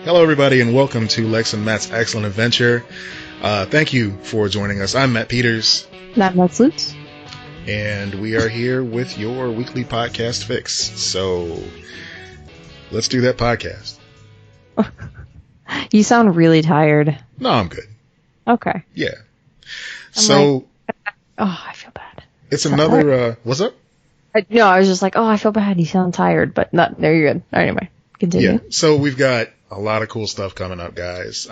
Hello, everybody, and welcome to Lex and Matt's Excellent Adventure. Thank you for joining us. I'm Matt Peters. And I'm Matt Lutz. And we are here with your weekly podcast fix. So let's do that podcast. You sound really tired. No, I'm good. Okay. Yeah. Oh, I feel bad. It's another, what's up? I was just like, I feel bad. You sound tired, but not, no, you're good. Anyway, continue. Yeah. So we've got a lot of cool stuff coming up, guys.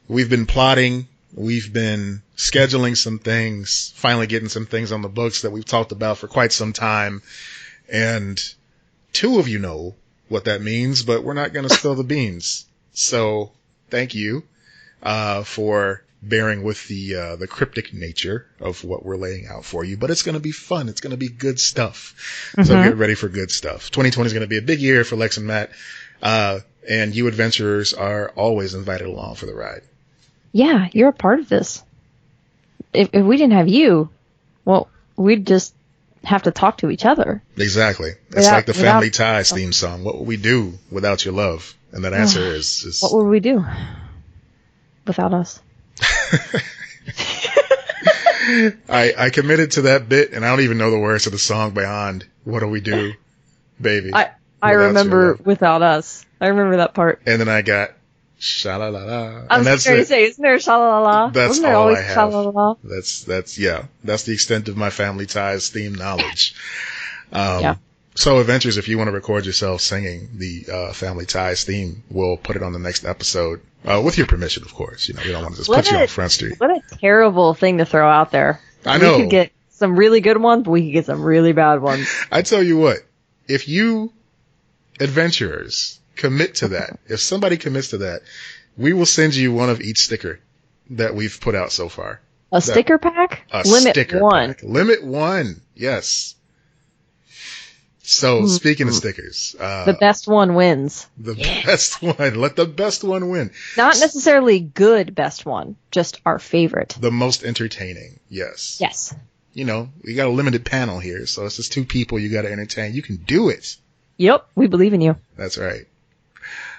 We've been plotting. We've been scheduling some things, finally getting some things on the books that we've talked about for quite some time. And two of you know what that means, but we're not going to spill the beans. So thank you for bearing with the cryptic nature of what we're laying out for you. But it's going to be fun. It's going to be good stuff. Mm-hmm. So get ready for good stuff. 2020 is going to be a big year for Lex and Matt. And you adventurers are always invited along for the ride. Yeah, you're a part of this. If we didn't have you, well, we'd just have to talk to each other. Exactly. It's like the Family Ties theme song. What would we do without your love? And that answer is... What would we do without us? I committed to that bit, and I don't even know the words of the song beyond what do we do, baby. I remember without us. I remember that part. And then I got sha-la-la-la. I was going to say, isn't there sha-la-la-la? That's Wasn't there all always I have. Sha-la-la-la? That's the extent of my Family Ties theme knowledge. Yeah. So, Adventures, if you want to record yourself singing the Family Ties theme, we'll put it on the next episode. With your permission, of course. You know, we don't want to just put you on Front Street. What a terrible thing to throw out there. I know. We could get some really good ones, but we could get some really bad ones. I tell you what, if you adventurers commit to that, if somebody commits to that, we will send you one of each sticker that we've put out so far. Sticker pack? Limit one. Limit one. Yes. So, speaking of stickers. The best one wins. Best one. Let the best one win. Not necessarily good best one, just our favorite. The most entertaining. Yes. Yes. You know, we got a limited panel here, so it's just two people you got to entertain. You can do it. Yep. We believe in you. That's right.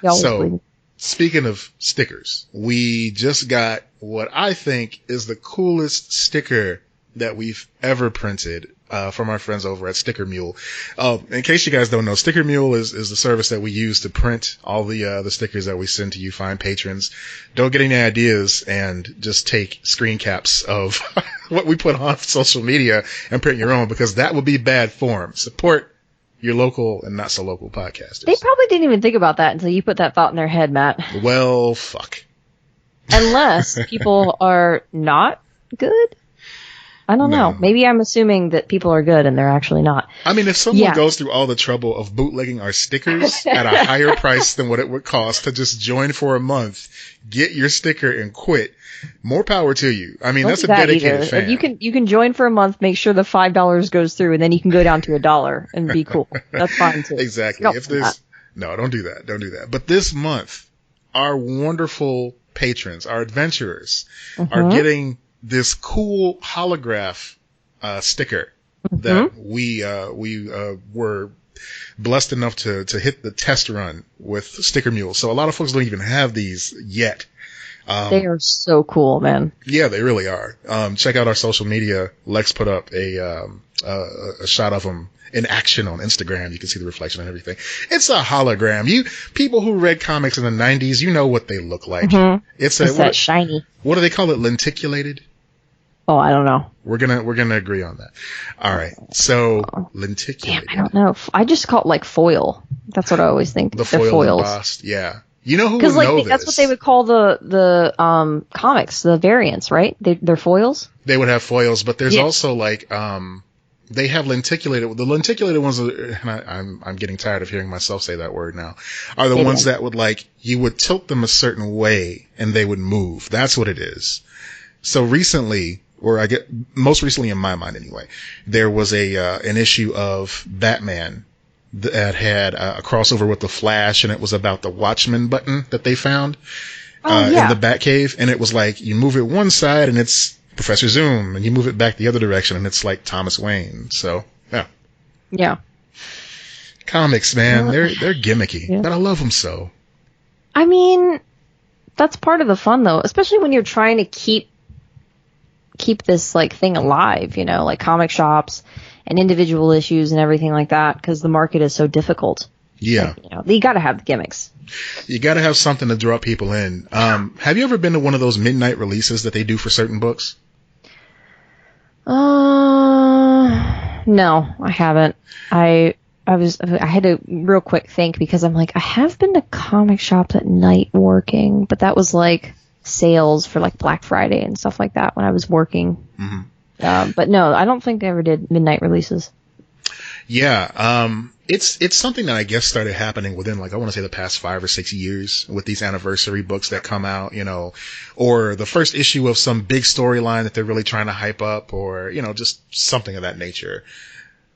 So, speaking of stickers, we just got what I think is the coolest sticker that we've ever printed from our friends over at Sticker Mule. In case you guys don't know, Sticker Mule is the service that we use to print all the stickers that we send to you fine patrons. Don't get any ideas and just take screen caps of what we put on social media and print your own, because that would be bad form. Support your local and not so local podcasters. They probably didn't even think about that until you put that thought in their head, Matt. Well, fuck. Unless people are not good. I don't know. Maybe I'm assuming that people are good and they're actually not. I mean, if someone goes through all the trouble of bootlegging our stickers at a higher price than what it would cost to just join for a month, get your sticker and quit, more power to you. I mean, that's a dedicated fan. You can join for a month, make sure the $5 goes through, and then you can go down to $1 and be cool. That's fine too. Exactly. No, don't do that. Don't do that. But this month, our wonderful patrons, our adventurers, are getting this cool holograph sticker that we were blessed enough to hit the test run with Sticker Mule. So a lot of folks don't even have these yet. They are so cool, man. Yeah, they really are. Check out our social media. Lex put up a shot of them in action on Instagram. You can see the reflection and everything. It's a hologram. People who read comics in the 90s, you know what they look like. It's that shiny. What do they call it? Lenticulated? Oh, I don't know. We're gonna agree on that. All right. So lenticulated. Damn, I don't know. I just call it like foil. That's what I always think. The foils embossed. Yeah. You know who would know this? That's what they would call the comics, the variants, right? They're foils. They would have foils, but there's also like they have lenticulated. The lenticulated ones, I'm getting tired of hearing myself say that word now, are the ones that would you would tilt them a certain way and they would move. That's what it is. So recently, most recently in my mind anyway, there was an issue of Batman that had a crossover with the Flash, and it was about the Watchmen button that they found in the Batcave, and it was like you move it one side and it's Professor Zoom, and you move it back the other direction and it's like Thomas Wayne. So yeah, comics, man, they're gimmicky, but I love them so. I mean, that's part of the fun, though, especially when you're trying to keep this like thing alive, you know, like comic shops and individual issues and everything like that, because the market is so difficult. Yeah. Like, you know, you got to have the gimmicks. You got to have something to draw people in. Have you ever been to one of those midnight releases that they do for certain books? No, I haven't. I had to real quick think, because I'm like, I have been to comic shops at night working, but that was like sales for like Black Friday and stuff like that when I was working. Mm-hmm. But no, I don't think I ever did midnight releases. Yeah. It's something that I guess started happening within, like, I want to say the past 5 or 6 years with these anniversary books that come out, you know, or the first issue of some big storyline that they're really trying to hype up, or, you know, just something of that nature.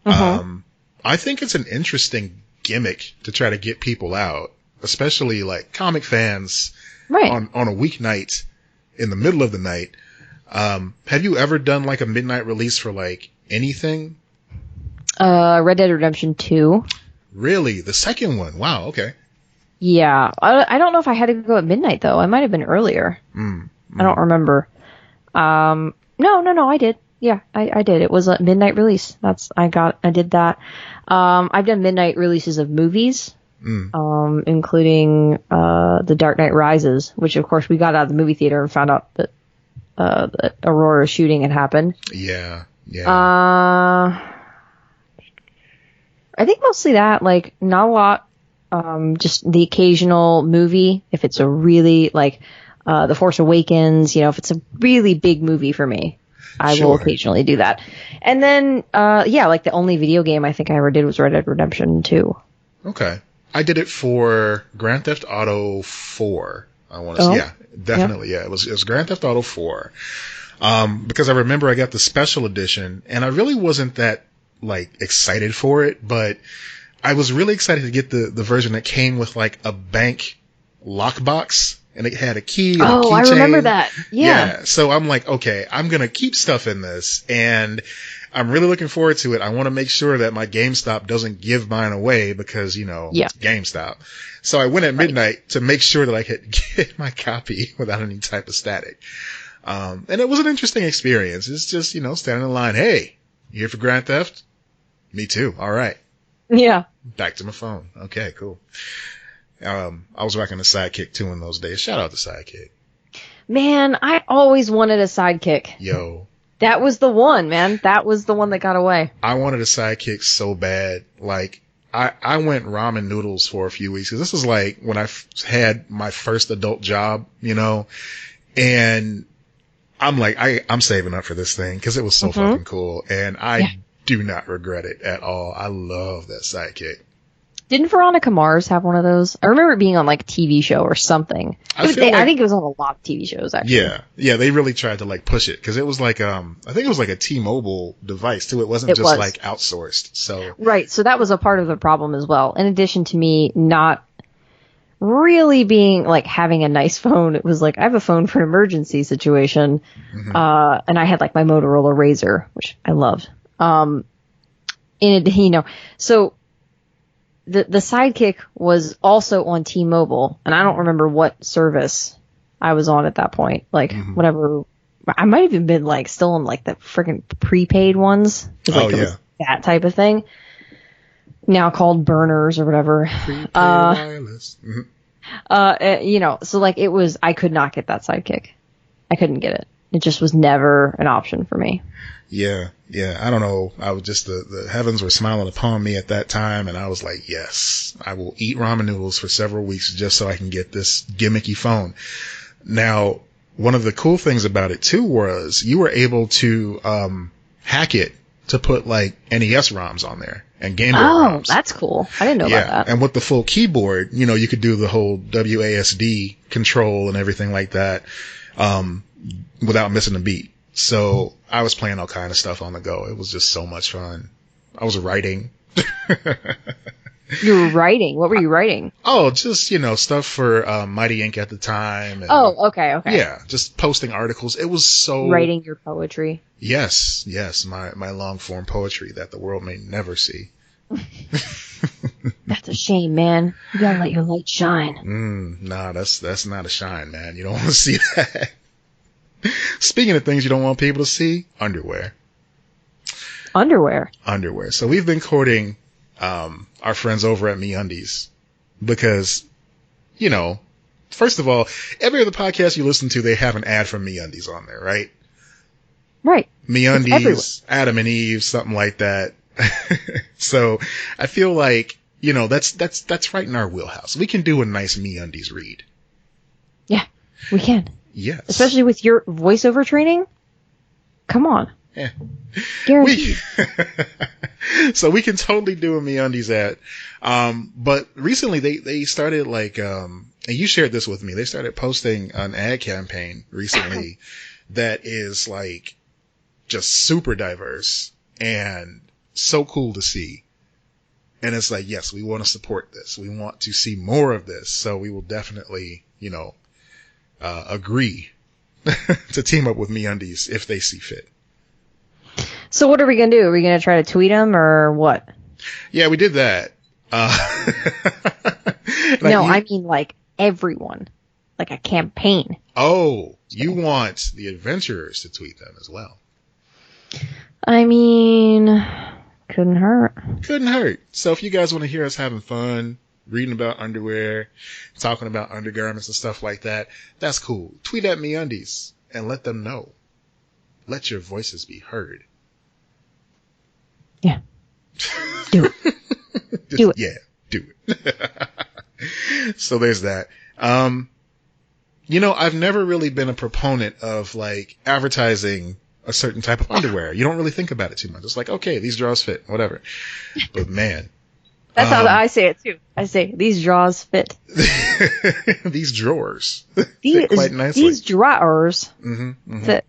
Mm-hmm. I think it's an interesting gimmick to try to get people out, especially like comic fans, right, on a weeknight in the middle of the night. Have you ever done like a midnight release for like anything? Red Dead Redemption 2. Really? The second one? Wow, okay. Yeah. I don't know if I had to go at midnight, though. I might have been earlier. I don't remember. No, I did. Yeah, I did. It was a midnight release. I did that. I've done midnight releases of movies, including The Dark Knight Rises, which, of course, we got out of the movie theater and found out that Aurora shooting had happened. Yeah. I think mostly that, like, not a lot, just the occasional movie, if it's a really, like, The Force Awakens, you know, if it's a really big movie for me, I will occasionally do that. And then, like, the only video game I think I ever did was Red Dead Redemption 2. Okay. I did it for Grand Theft Auto 4, I want to say. Yeah, definitely, yeah. It was Grand Theft Auto 4. Because I remember I got the special edition, and I really wasn't that, like, excited for it, but I was really excited to get the version that came with like a bank lockbox, and it had a key and a keychain. I remember that. Yeah. So I'm like, okay, I'm going to keep stuff in this, and I'm really looking forward to it. I want to make sure that my GameStop doesn't give mine away because, you know, it's GameStop. So I went at midnight to make sure that I could get my copy without any type of static. And it was an interesting experience. It's just, you know, standing in line. Hey, you here for Grand Theft? Me too. All right. Yeah. Back to my phone. Okay, cool. I was rocking a Sidekick too in those days. Shout out to Sidekick. Man, I always wanted a Sidekick. Yo. That was the one, man. That was the one that got away. I wanted a Sidekick so bad. Like, I went ramen noodles for a few weeks, because this was like when I had my first adult job, you know, and I'm like, I'm saving up for this thing because it was so fucking cool, and I do not regret it at all. I love that Sidekick. Didn't Veronica Mars have one of those? I remember it being on like a TV show or something. I think it was on a lot of TV shows, actually. Yeah, they really tried to like push it, because it was like I think it was like a T-Mobile device too. It wasn't just like outsourced. So right, so that was a part of the problem as well. In addition to me not really being like having a nice phone, it was like I have a phone for an emergency situation, and I had like my Motorola Razr, which I loved. So the Sidekick was also on T-Mobile, and I don't remember what service I was on at that point. Like whatever, I might have even been like still on like the freaking prepaid ones. It was that type of thing. Now called burners or whatever. Prepaid wireless. So like it was, I could not get that Sidekick. I couldn't get it. It just was never an option for me. Yeah. I don't know. I was just, the heavens were smiling upon me at that time, and I was like, yes, I will eat ramen noodles for several weeks just so I can get this gimmicky phone. Now, one of the cool things about it too was you were able to hack it to put like NES ROMs on there and Game Boy ROMs. Oh, that's cool. I didn't know about that. And with the full keyboard, you know, you could do the whole WASD control and everything like that without missing a beat. So I was playing all kind of stuff on the go. It was just so much fun. I was writing. You were writing? What were you writing? Oh, just, you know, stuff for Mighty Inc. at the time. And, okay. Yeah, just posting articles. It was so... Writing your poetry. Yes, my long-form poetry that the world may never see. That's a shame, man. You gotta let your light shine. Nah, that's not a shine, man. You don't want to see that. Speaking of things you don't want people to see, underwear. Underwear. So we've been courting our friends over at MeUndies because, you know, first of all, every other podcast you listen to, they have an ad from MeUndies on there, right? Right. MeUndies, Adam and Eve, something like that. So I feel like, you know, that's right in our wheelhouse. We can do a nice MeUndies read. Yeah, we can. Yes. Especially with your voiceover training. Come on. Yeah. Guaranteed. So we can totally do a MeUndies ad. But recently they started like, and you shared this with me, they started posting an ad campaign recently that is like just super diverse and so cool to see. And it's like, yes, we want to support this. We want to see more of this. So we will definitely, you know, agree to team up with MeUndies if they see fit. So what are we going to do? Are we going to try to tweet them or what? Yeah, we did that. No, I mean like everyone. Like a campaign. Oh, you want the adventurers to tweet them as well. I mean, couldn't hurt. Couldn't hurt. So if you guys want to hear us having fun, reading about underwear, talking about undergarments and stuff like that, that's cool. Tweet at MeUndies and let them know. Let your voices be heard. Yeah. Do it. Do it. Yeah, do it. So there's that. You know, I've never really been a proponent of like advertising a certain type of underwear. You don't really think about it too much. It's like, okay, these drawers fit, whatever. But man. That's how I say it too. I say, these drawers fit. These drawers fit quite nicely. These drawers fit.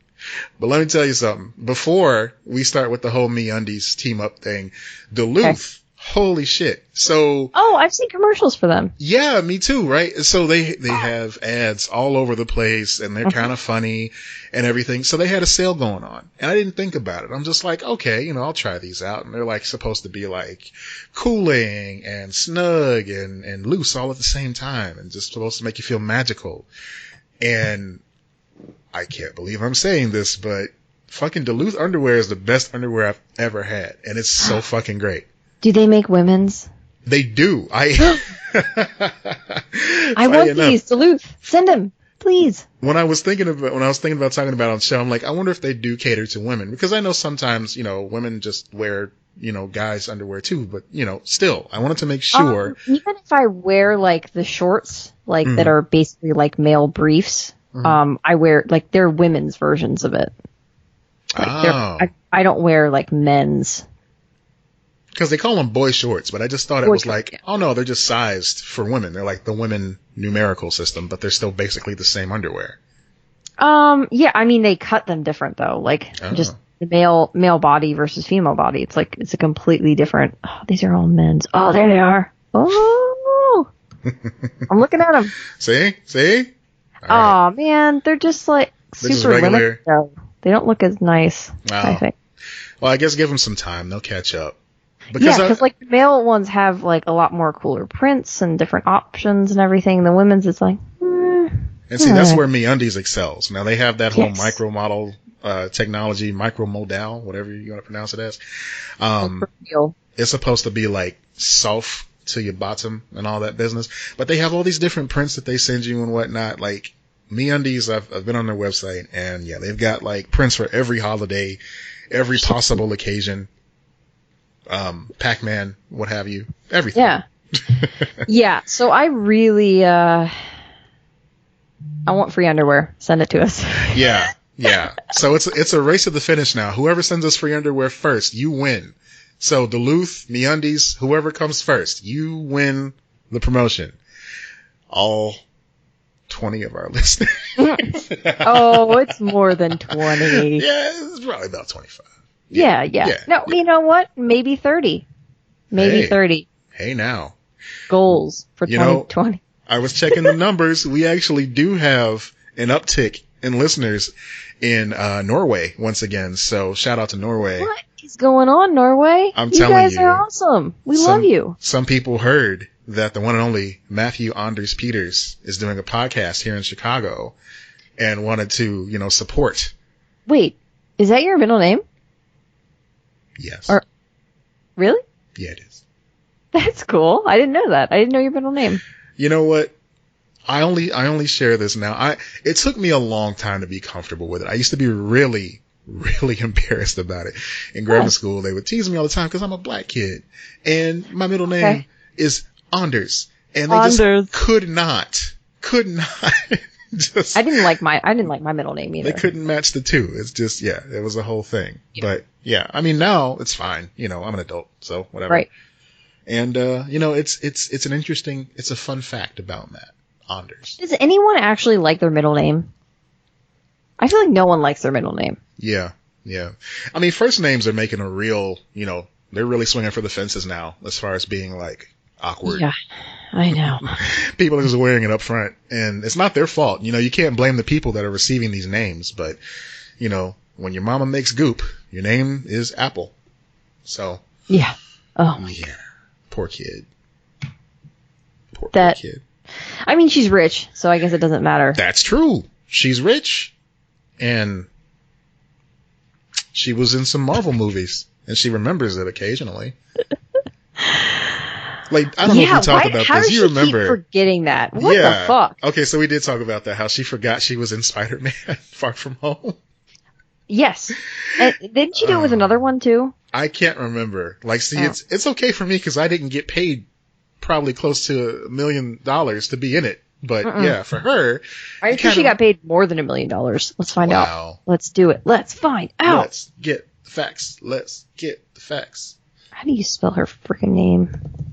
But let me tell you something. Before we start with the whole MeUndies team up thing, Duluth, holy shit. So. Oh, I've seen commercials for them. Yeah, me too, right? So they have ads all over the place and they're kind of funny and everything. So they had a sale going on and I didn't think about it. I'm just like, okay, you know, I'll try these out. And they're like supposed to be like cooling and snug and loose all at the same time and just supposed to make you feel magical. And I can't believe I'm saying this, but fucking Duluth underwear is the best underwear I've ever had. And it's so fucking great. Do they make women's? They do. I want these. Duluth, send them, please. When I was thinking about talking about it on the show, I'm like, I wonder if they do cater to women because I know sometimes, you know, women just wear, you know, guys' underwear too, but you know, still, I wanted to make sure. Even if I wear like the shorts, like that are basically like male briefs, I wear like they're women's versions of it. Like I don't wear like men's. Because they call them boy shorts, but I just thought it was like, oh no, they're just sized for women. They're like the women numerical system, but they're still basically the same underwear. Yeah, I mean they cut them different though. Like just the male body versus female body. It's like it's a completely different. Oh, these are all men's. Oh, there they are. Oh, I'm looking at them. See? Oh right. Man, they're just like they're super limited. They don't look as nice. I think. Well, I guess give them some time. They'll catch up. Because like the male ones have like a lot more cooler prints and different options and everything. The women's it's like. And see, that's where MeUndies excels. Now they have that whole micro model technology, micro modal, whatever you want to pronounce it as. It's supposed to be like soft to your bottom and all that business, but they have all these different prints that they send you and whatnot. Like MeUndies, I've been on their website and yeah, they've got like prints for every holiday, every possible occasion. Pac-Man, what have you, everything. Yeah. Yeah. So I really, I want free underwear. Send it to us. Yeah. So it's a race to the finish now. Whoever sends us free underwear first, you win. So Duluth, MeUndies, whoever comes first, you win the promotion. All 20 of our listeners. Oh, it's more than 20. Yeah, it's probably about 25. Yeah. No, you know what? Maybe 30. Maybe 30. Hey, now. Goals for 2020. I was checking the numbers. We actually do have an uptick in listeners in Norway once again. So shout out to Norway. What? is going on, Norway? I'm you telling guys you, are awesome. We love you. Some people heard that the one and only Matthew Anders Peters is doing a podcast here in Chicago and wanted to, support. Wait, is that your middle name? Yes. Really? Yeah, it is. That's cool. I didn't know that. I didn't know your middle name. You know what? I only share this now. It took me a long time to be comfortable with it. I used to be really, really embarrassed about it. In grammar school, they would tease me all the time because I'm a black kid. And my middle name is Anders. And they just could not just. I didn't like my middle name either. They couldn't match the two. It's just, it was a whole thing. Yeah. But yeah, I mean, now it's fine. I'm an adult, so whatever. Right. And, it's an interesting, it's a fun fact about Matt Anders. Does anyone actually like their middle name? I feel like no one likes their middle name. Yeah. I mean, first names are making a real, they're really swinging for the fences now as far as being like awkward. Yeah, I know. People are just wearing it up front, and it's not their fault. You can't blame the people that are receiving these names, but, when your mama makes goop, your name is Apple. So. Yeah. Oh. Yeah. Poor kid. Poor kid. I mean, she's rich, so I guess it doesn't matter. That's true. She's rich, and she was in some Marvel movies, and she remembers it occasionally. Like, I don't know if we talked about how this. Does you she remember? Keep forgetting that. What the fuck? Okay, so we did talk about that. How she forgot she was in Spider-Man: Far From Home. Yes. And didn't she do it with another one too? I can't remember. Like, see, it's okay for me because I didn't get paid probably close to $1 million to be in it. But yeah, for her, I think she got paid more than $1 million. Let's find out. Let's do it. Let's find out. Let's get the facts. Let's get the facts. How do you spell her freaking name?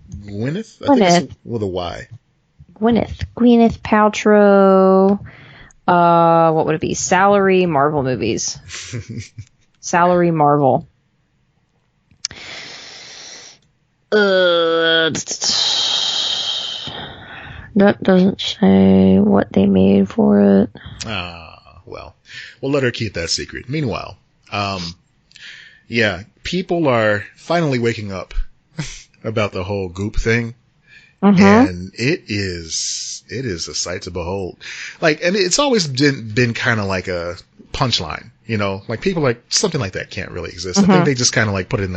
Gwyneth? I think it's with a Y. Gwyneth Paltrow. What would it be? Salary Marvel movies. Salary Marvel. That doesn't say what they made for it. Well, we'll let her keep that secret. Meanwhile, people are finally waking up about the whole goop thing. And it is a sight to behold. Like, and it's always been kind of like a punchline, like people like something like that can't really exist. I think they just kind of like put it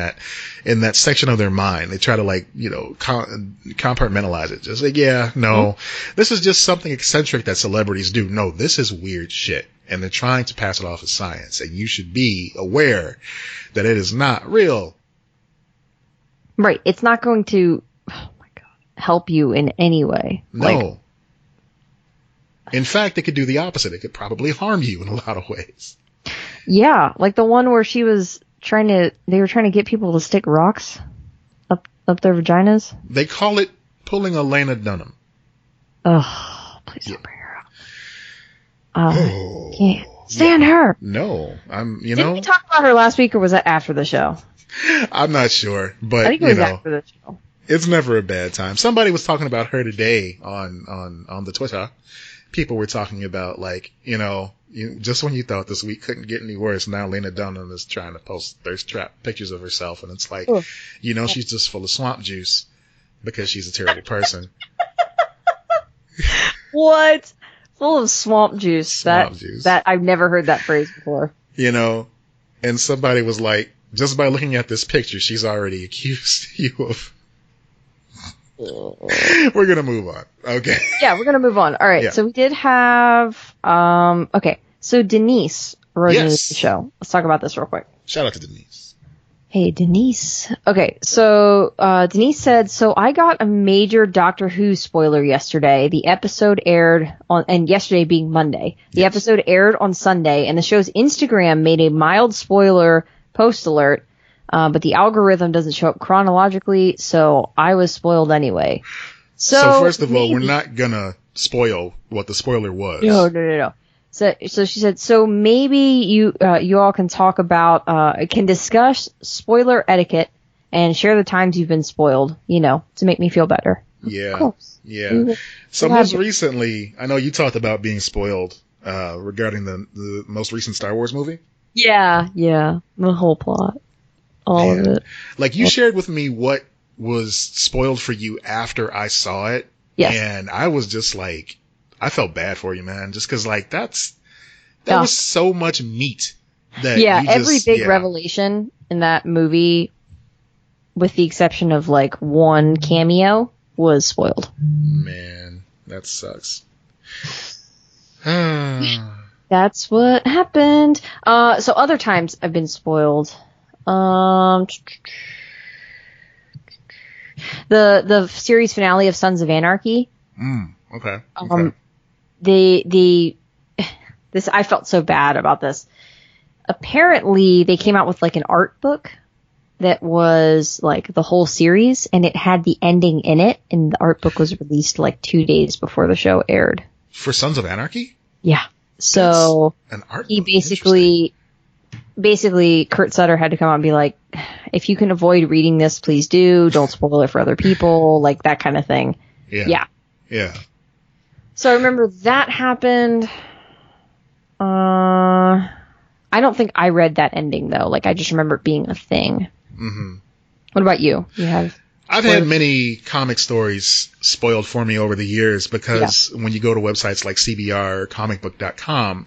in that section of their mind. They try to like, compartmentalize it. Just like, this is just something eccentric that celebrities do. No, this is weird shit. And they're trying to pass it off as science. And you should be aware that it is not real. Right. It's not going to, help you in any way. No. In fact, it could do the opposite. It could probably harm you in a lot of ways. Yeah, like the one where they were trying to get people to stick rocks up their vaginas. They call it pulling a Lena Dunham. Oh, please don't bring her up. Can't stand her. No, Didn't we talk about her last week, or was that after the show? I'm not sure, but I think it was after the show. It's never a bad time. Somebody was talking about her today on the Twitter. People were talking about, like, just when you thought this week couldn't get any worse, now Lena Dunham is trying to post thirst trap pictures of herself, and it's like, she's just full of swamp juice because she's a terrible person. What? Full of swamp juice. That I've never heard that phrase before. And somebody was like, just by looking at this picture, she's already accused you of. We're going to move on. Okay. Yeah, we're going to move on. All right. Yeah. So we did have, so Denise wrote into the show. Let's talk about this real quick. Shout out to Denise. Hey, Denise. Okay. So, Denise said, so I got a major Doctor Who spoiler yesterday. The episode aired and yesterday being Monday, the episode aired on Sunday, and the show's Instagram made a mild spoiler post alert. But the algorithm doesn't show up chronologically, so I was spoiled anyway. So first of all, we're not gonna spoil what the spoiler was. No. So she said, so maybe you all can talk about, can discuss spoiler etiquette and share the times you've been spoiled, to make me feel better. Yeah. Of course. Yeah. So most recently, I know you talked about being spoiled, regarding the most recent Star Wars movie. Yeah. The whole plot. all of it. Like, you shared with me what was spoiled for you after I saw it. Yes. And I was just like, I felt bad for you, man. Just because, like, that was so much meat. That every big revelation in that movie, with the exception of, like, one cameo, was spoiled. Man, that sucks. That's what happened. So other times I've been spoiled. The series finale of Sons of Anarchy. Okay. This, I felt so bad about this. Apparently they came out with like an art book that was like the whole series, and it had the ending in it, and the art book was released like 2 days before the show aired. For Sons of Anarchy? Yeah. So an art he book. basically Kurt Sutter had to come out and be like, if you can avoid reading this, please do. Don't spoil it for other people, like that kind of thing. Yeah. So I remember that happened. I don't think I read that ending though. Like, I just remember it being a thing. Mm-hmm. What about you? I've had many comic stories spoiled for me over the years because when you go to websites like CBR or comicbook.com,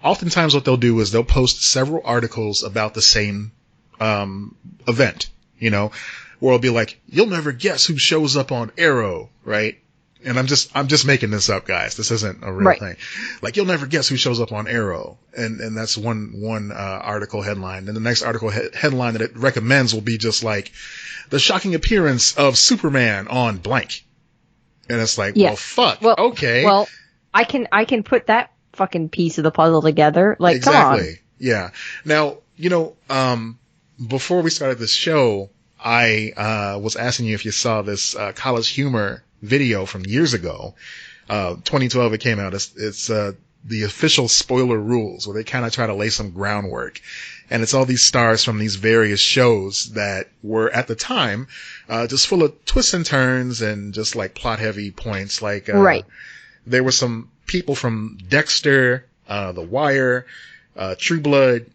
oftentimes what they'll do is they'll post several articles about the same event, where it'll be like, you'll never guess who shows up on Arrow, right? And I'm just making this up, guys. This isn't a real thing. Like, you'll never guess who shows up on Arrow. And that's one article headline. And the next article headline that it recommends will be just like, the shocking appearance of Superman on blank. And it's like, well, fuck. Well, okay. Well, I can put that fucking piece of the puzzle together. Like, exactly. Come on. Yeah. Now, before we started this show, I was asking you if you saw this College Humor video from years ago. 2012 it came out. It's the official spoiler rules, where they kind of try to lay some groundwork. And it's all these stars from these various shows that were at the time just full of twists and turns and just like plot heavy points. Like there were some people from Dexter, The Wire, True Blood,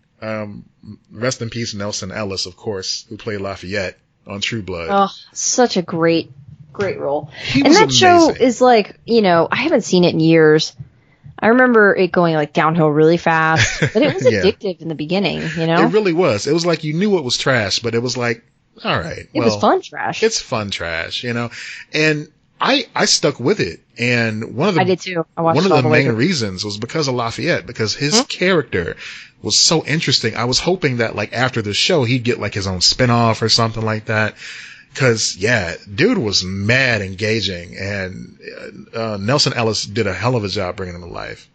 rest in peace Nelson Ellis, of course, who played Lafayette on True Blood. Oh, such a great role. And that amazing. Show is like, I haven't seen it in years. I remember it going like downhill really fast, but it was addictive in the beginning, It really was. It was like you knew it was trash, but it was like, all right. It was fun trash. It's fun trash, And I stuck with it. And I did too. One of the main reasons was because of Lafayette, because his character was so interesting. I was hoping that like after the show, he'd get like his own spinoff or something like that. Cause dude was mad engaging, and Nelson Ellis did a hell of a job bringing him to life.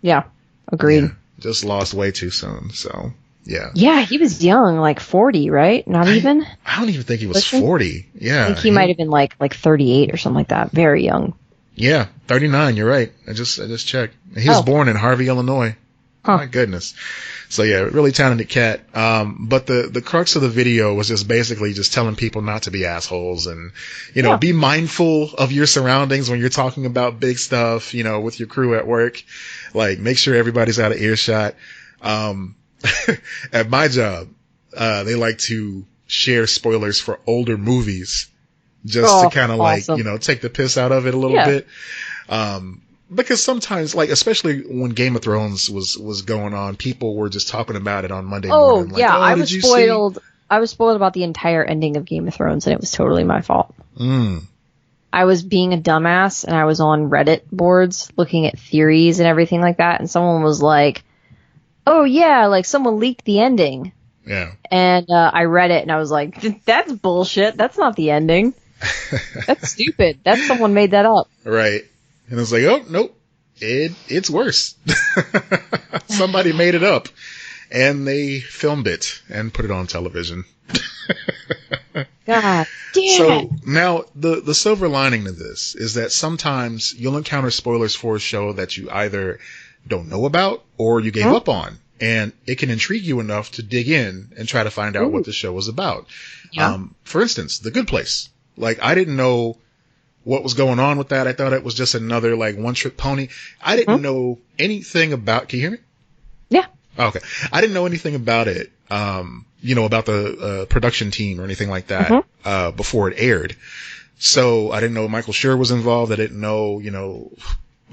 Yeah, agreed. Yeah, just lost way too soon. So yeah, he was young, like 40, right? Not even. I don't even think he was 40. Yeah, I think he might have been like 38 or something like that. Very young. Yeah, 39. You're right. I just checked. He was born in Harvey, Illinois. Huh. My goodness. So really talented cat. But the crux of the video was just basically just telling people not to be assholes and, be mindful of your surroundings when you're talking about big stuff, with your crew at work. Like, make sure everybody's out of earshot. At my job, they like to share spoilers for older movies just to kind of like, take the piss out of it a little bit. Because sometimes, like, especially when Game of Thrones was going on, people were just talking about it on Monday morning. Like, I was spoiled. I was spoiled about the entire ending of Game of Thrones, and it was totally my fault. I was being a dumbass, and I was on Reddit boards looking at theories and everything like that, and someone was like, oh yeah, like someone leaked the ending. Yeah. And I read it, and I was like, that's bullshit. That's not the ending. That's stupid. That's someone made that up. Right. And it's like, oh, nope, it's worse. Somebody made it up, and they filmed it and put it on television. God damn so it. Now, the silver lining to this is that sometimes you'll encounter spoilers for a show that you either don't know about or you gave up on, and it can intrigue you enough to dig in and try to find out what the show was about. Yeah. For instance, The Good Place. Like, I didn't know what was going on with that. I thought it was just another like one trick pony. I didn't know anything about, can you hear me? Yeah. Okay. I didn't know anything about it. about the production team or anything like that before it aired. So I didn't know Michael Schur was involved. I didn't know,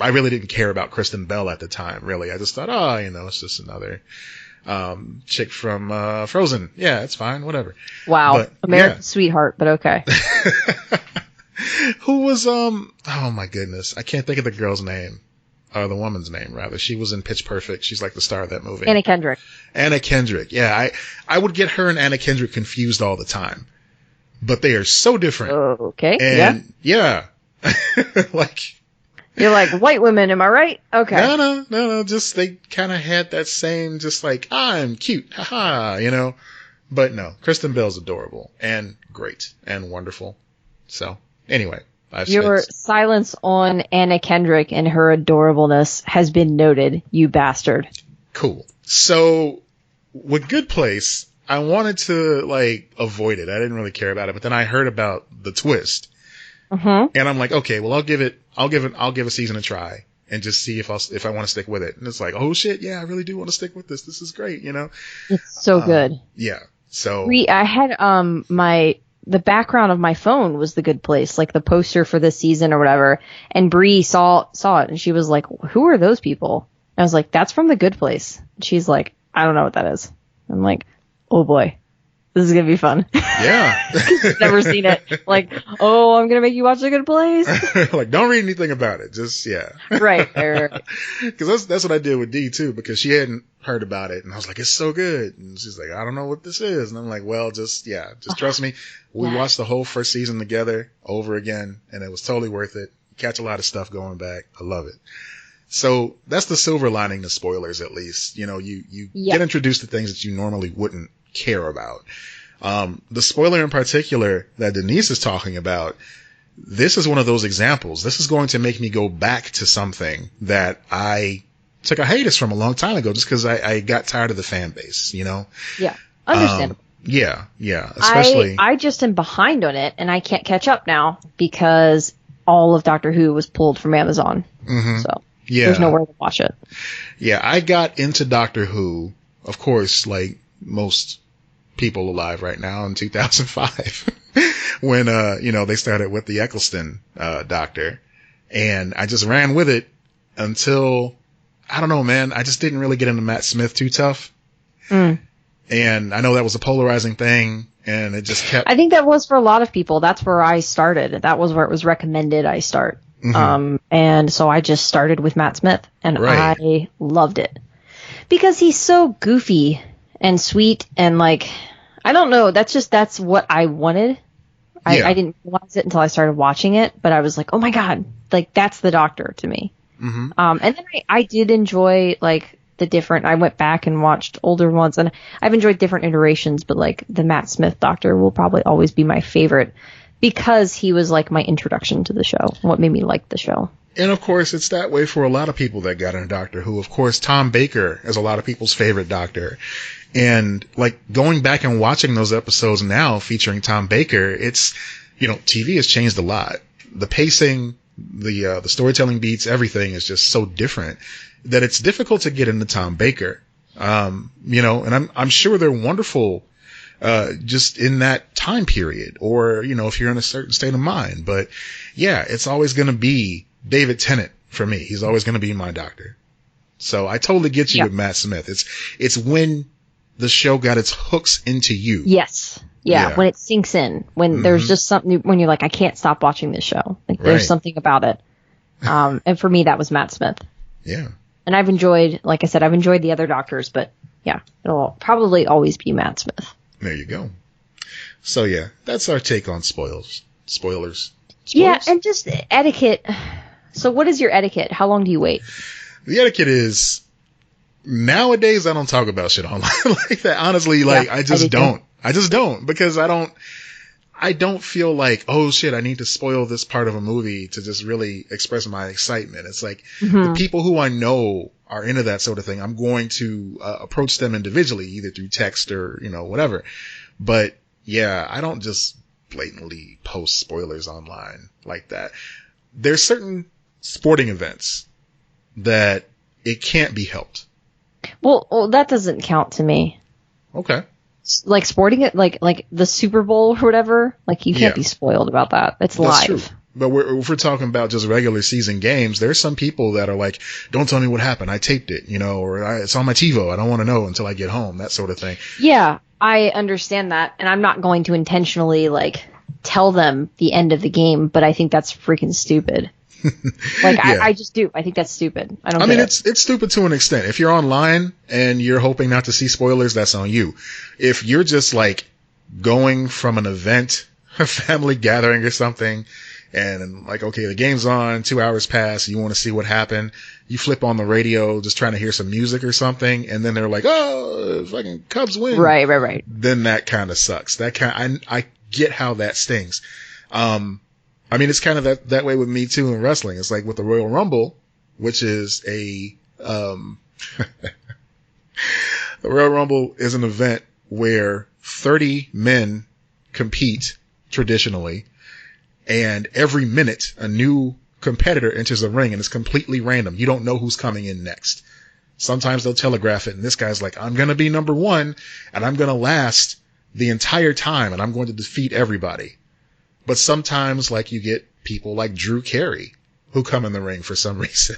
I really didn't care about Kristen Bell at the time, really. I just thought, it's just another chick from Frozen. Yeah, it's fine, whatever. Wow. But, American Sweetheart, but okay. Who was, oh my goodness. I can't think of the girl's name. Or the woman's name, rather. She was in Pitch Perfect. She's like the star of that movie. Anna Kendrick. Anna Kendrick. Yeah, I would get her and Anna Kendrick confused all the time. But they are so different. Okay. And yeah. Like. You're like, white women, am I right? Okay. No. Just they kind of had that same, just like, I'm cute. Haha, But no, Kristen Bell's adorable and great and wonderful. So anyway. Your silence on Anna Kendrick and her adorableness has been noted, you bastard. Cool. So with Good Place, I wanted to avoid it. I didn't really care about it, but then I heard about the twist. And I'm like, okay, well, I'll give a season a try and just see if I want to stick with it. And it's like, oh shit, yeah, I really do want to stick with this. This is great, It's so good. Yeah. So I had the background of my phone was The Good Place, like the poster for this season or whatever. And Bree saw it and she was like, who are those people? And I was like, that's from The Good Place. And she's like, I don't know what that is. I'm like, oh boy, this is going to be fun. Yeah. Never seen it. Like, oh, I'm going to make you watch The Good Place. Like, don't read anything about it. Just, yeah. Right. Because that's what I did with Dee too, because she hadn't heard about it. And I was like, it's so good. And she's like, I don't know what this is. And I'm like, well, just trust me. We watched the whole first season together over again, and it was totally worth it. Catch a lot of stuff going back. I love it. So that's the silver lining to spoilers, at least. You get introduced to things that you normally wouldn't care about. The spoiler in particular that Denise is talking about, this is one of those examples. This is going to make me go back to something that I took a hiatus from a long time ago just because I got tired of the fan base, Yeah. Understandable. Yeah. Especially. I just am behind on it, and I can't catch up now because all of Doctor Who was pulled from Amazon. So there's nowhere to watch it. Yeah, I got into Doctor Who, of course, like most people alive right now, in 2005, when they started with the Eccleston Doctor, and I just ran with it until, I don't know, man, I just didn't really get into Matt Smith too tough. And I know that was a polarizing thing, and it just kept... I think that was for a lot of people. That's where I started. That was where it was recommended I start. And so I just started with Matt Smith, and I loved it. Because he's so goofy and sweet, and I don't know, that's what I wanted. I didn't realize it until I started watching it, but I was like, oh my god, that's the Doctor to me. And then I did enjoy, the different, I went back and watched older ones, and I've enjoyed different iterations, but the Matt Smith Doctor will probably always be my favorite because he was my introduction to the show, what made me like the show. And of course, it's that way for a lot of people that got into Doctor Who. Of course, Tom Baker is a lot of people's favorite Doctor. And going back and watching those episodes now featuring Tom Baker, it's, TV has changed a lot. The pacing, the storytelling beats, everything is just so different that it's difficult to get into Tom Baker. And I'm sure they're wonderful, just in that time period, or, if you're in a certain state of mind. But yeah, it's always going to be David Tennant for me. He's always going to be my Doctor. So I totally get you with Matt Smith. It's when the show got its hooks into you. Yes. Yeah. When it sinks in, when there's just something, when you're like, I can't stop watching this show. There's something about it. And for me, that was Matt Smith. Yeah. And I've enjoyed, like I said, I've enjoyed the other Doctors, but yeah, it'll probably always be Matt Smith. There you go. So yeah, that's our take on spoilers. Yeah, and just etiquette. So what is your etiquette? How long do you wait? The etiquette is, nowadays I don't talk about shit online like that. Honestly, I just don't. I just don't, because I don't feel like, oh shit, I need to spoil this part of a movie to just really express my excitement. It's like the people who I know are into that sort of thing, I'm going to approach them individually, either through text or, whatever. But yeah, I don't just blatantly post spoilers online like that. There's certain sporting events that it can't be helped. Well, that doesn't count to me. Okay. like sporting it, like the Super Bowl or whatever. Like you can't be spoiled about that. It's live. True. But if we're talking about just regular season games, there's some people that are like, don't tell me what happened. I taped it, or it's on my TiVo. I don't want to know until I get home, that sort of thing. Yeah, I understand that. And I'm not going to intentionally tell them the end of the game, but I think that's freaking stupid. I just do. I think that's stupid. I mean, it's stupid to an extent. If you're online and you're hoping not to see spoilers, that's on you. If you're just going from an event, a family gathering or something, and okay, the game's on, 2 hours pass, you want to see what happened, you flip on the radio just trying to hear some music or something, and then they're like, oh, fucking Cubs win. Right. Then that kind of sucks. I get how that stings. I mean, it's kind of that way with me too in wrestling. It's like with the Royal Rumble, which is the Royal Rumble is an event where 30 men compete traditionally, and every minute a new competitor enters the ring, and it's completely random. You don't know who's coming in next. Sometimes they'll telegraph it, and this guy's like, I'm going to be number one, and I'm going to last the entire time, and I'm going to defeat everybody. But sometimes, you get people like Drew Carey who come in the ring for some reason.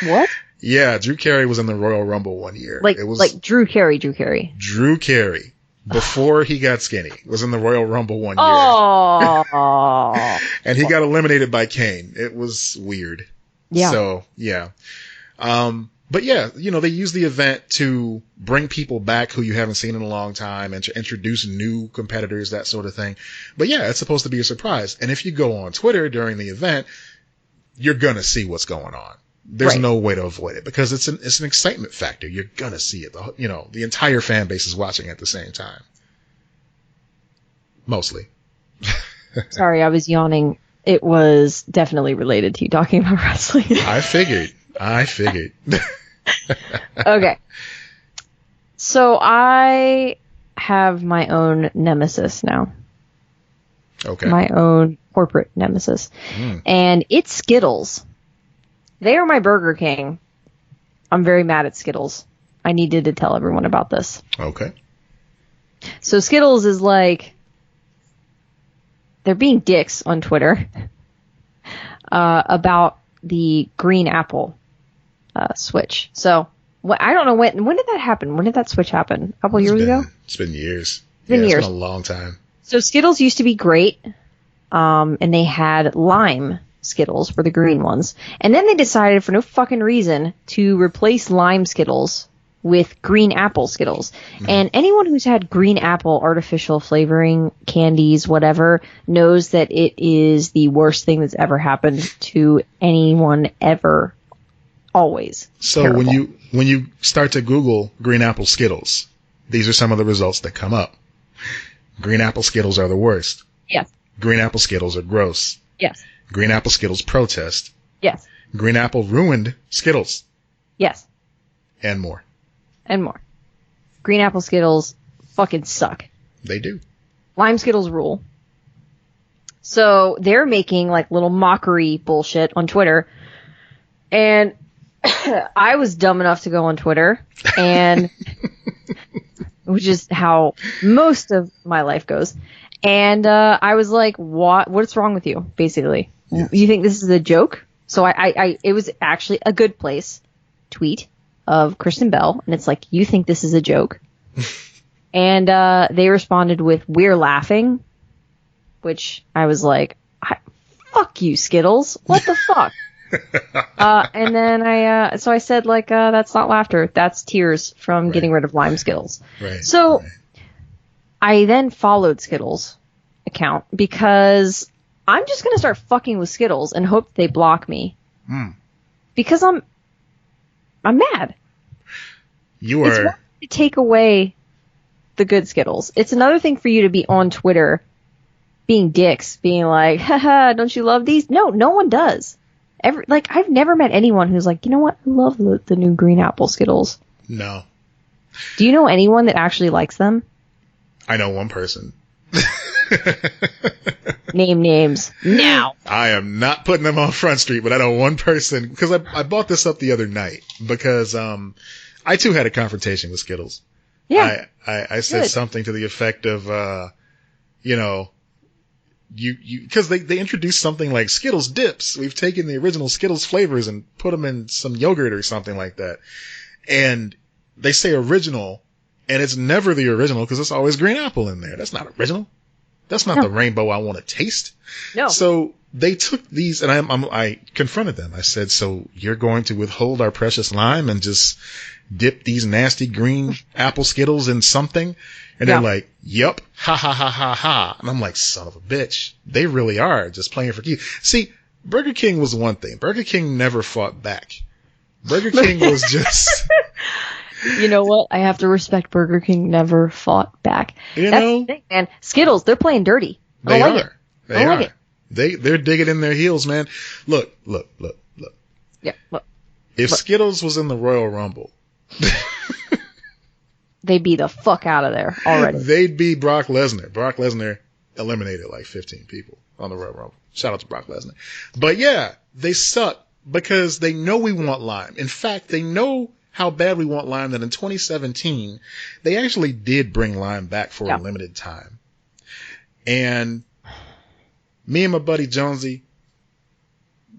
What? Yeah, Drew Carey was in the Royal Rumble one year. It was Drew Carey. Drew Carey, before he got skinny, was in the Royal Rumble one year. Oh. And he got eliminated by Kane. It was weird. Yeah. So, yeah. But yeah, they use the event to bring people back who you haven't seen in a long time and to introduce new competitors, that sort of thing. But yeah, it's supposed to be a surprise. And if you go on Twitter during the event, you're going to see what's going on. There's no way to avoid it because it's an excitement factor. You're going to see it. The entire fan base is watching at the same time. Mostly. Sorry, I was yawning. It was definitely related to you talking about wrestling. I figured. Okay. So I have my own nemesis now. Okay. My own corporate nemesis. And it's Skittles. They are my Burger King. I'm very mad at Skittles. I needed to tell everyone about this. Okay. So Skittles is they're being dicks on Twitter about the green apple switch. So I don't know when did that happen? When did that switch happen? A couple years ago? It's been years. It's been a long time. So Skittles used to be great, and they had lime Skittles were the green ones. And then they decided for no fucking reason to replace lime Skittles with green apple Skittles. And anyone who's had green apple artificial flavoring, candies, whatever, knows that it is the worst thing that's ever happened to anyone ever. Always. So terrible. when you start to Google green apple Skittles, these are some of the results that come up. Green apple Skittles are the worst. Yes. Green apple Skittles are gross. Yes. Green apple Skittles protest. Yes. Green apple ruined Skittles. Yes. And more. Green apple Skittles fucking suck. They do. Lime Skittles rule. So they're making little mockery bullshit on Twitter. And I was dumb enough to go on Twitter, and which is how most of my life goes. And I was like, what's wrong with you, basically? Yes. You think this is a joke? So it was actually a good place tweet of Kristen Bell, and it's like, you think this is a joke? And they responded with, we're laughing, which I was like, fuck you, Skittles. What the fuck? And then I said that's not laughter, that's tears from getting rid of lime Skittles. Right. So I then followed Skittles account because I'm just going to start fucking with Skittles and hope they block me. Because I'm mad. It's one thing to take away the good Skittles. It's another thing for you to be on Twitter being dicks, being like, haha, don't you love these? No one does. I've never met anyone who's like, you know what? I love the new green apple Skittles. No. Do you know anyone that actually likes them? I know one person. Name names now. I am not putting them on Front Street, but I know one person because I bought this up the other night because I too had a confrontation with Skittles. Yeah. I said Good. something to the effect of, because they introduced something like Skittles dips. We've taken the original Skittles flavors and put them in some yogurt or something like that. And they say original, and it's never the original because it's always green apple in there. That's not original. That's not the rainbow I want to taste. No. So they took these, and I confronted them. I said, so you're going to withhold our precious lime and just dip these nasty green apple Skittles in something? And they're like, yep, ha ha ha ha ha. And I'm like, son of a bitch. They really are just playing for keeps. See, Burger King was one thing. Burger King never fought back. Burger King was just... You know what? I have to respect Burger King never fought back. That's the thing, man. Skittles, they're playing dirty. They I like are. it. They I like are. it. They're digging in their heels, man. Look. Yeah. If Skittles was in the Royal Rumble... They'd be the fuck out of there already. They'd be Brock Lesnar. Brock Lesnar eliminated like 15 people on the Royal Rumble. Shout out to Brock Lesnar. But yeah, they suck because they know we want lime. In fact, they know how bad we want lime that in 2017, they actually did bring lime back for a limited time. And me and my buddy Jonesy,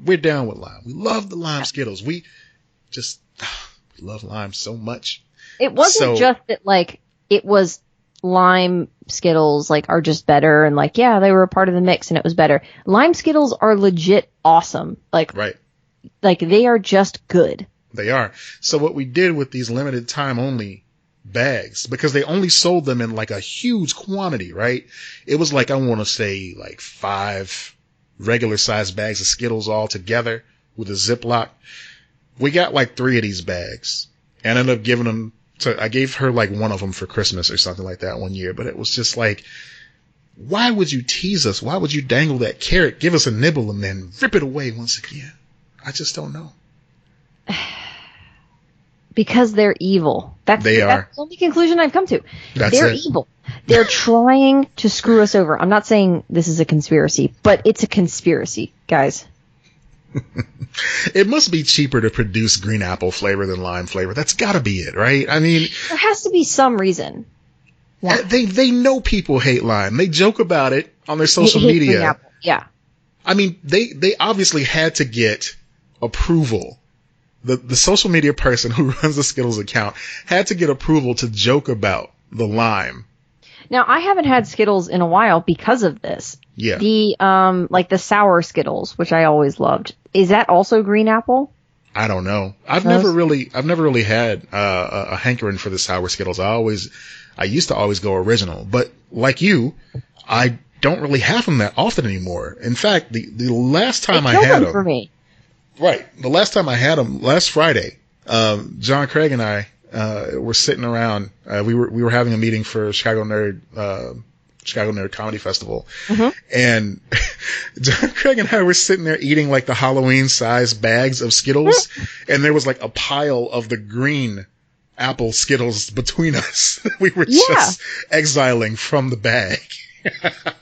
we're down with lime. We love the lime Skittles. We just love lime so much. It wasn't just that, like, it was lime Skittles, like, are just better, and, like, yeah, they were a part of the mix, and it was better. Lime Skittles are legit awesome. Like, right. Like, they are just good. They are. So what we did with these limited time only bags, because they only sold them in, like, a huge quantity, right? It was like, I want to say, like, 5 regular-sized bags of Skittles all together with a Ziploc. We got, like, 3 of these bags, and ended up giving them... So I gave her like one of them for Christmas or something like that one year, but it was just like, why would you tease us? Why would you dangle that carrot, give us a nibble, and then rip it away once again? I just don't know. Because they're evil. That's the only conclusion I've come to. They're evil. They're trying to screw us over. I'm not saying this is a conspiracy, but it's a conspiracy, guys. It must be cheaper to produce green apple flavor than lime flavor. That's got to be it, right? I mean, there has to be some reason. Yeah. They know people hate lime. They joke about it on their social media. Green apple. Yeah. I mean, they obviously had to get approval. The social media person who runs the Skittles account had to get approval to joke about the lime. Now, I haven't had Skittles in a while because of this. Yeah. The like the sour Skittles, which I always loved. Is that also green apple? I don't know. I've never really had a hankering for the sour Skittles. I used to always go original, but like you, I don't really have them that often anymore. In fact, the last time I had them, for me. Right, the last time I had them last Friday, John Craig and I were sitting around. We were having a meeting for Chicago Nerd Comedy Festival. Mm-hmm. And John Craig and I were sitting there eating like the Halloween sized bags of Skittles. And there was like a pile of the green apple Skittles between us. We were just exiling from the bag.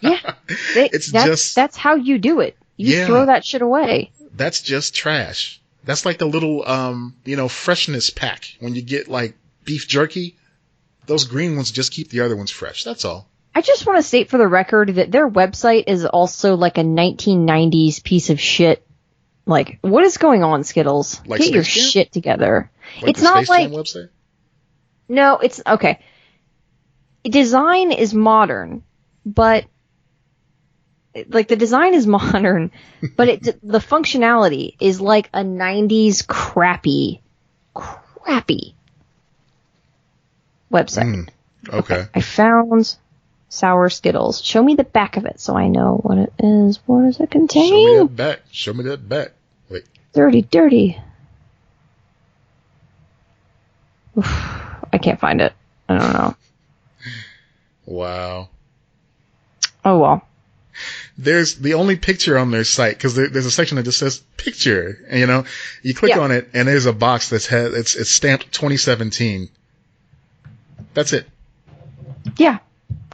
Yeah. That's how you do it. You throw that shit away. That's just trash. That's like the little, freshness pack. When you get like beef jerky, those green ones just keep the other ones fresh. That's all. I just want to state for the record that their website is also like a 1990s piece of shit. Like, what is going on, Skittles? Like Get your shit together. Like it's the not Space like Jam website? No, it's okay. Design is modern, but like the design is modern, but the functionality is like a 90s crappy website. Okay. I found sour Skittles. Show me the back of it so I know what it is. What does it contain? Show me that back. Wait. Dirty. Oof, I can't find it. I don't know. Wow. Oh, well. There's the only picture on their site, because there's a section that just says picture, and you click on it, and there's a box it's stamped 2017. That's it. Yeah.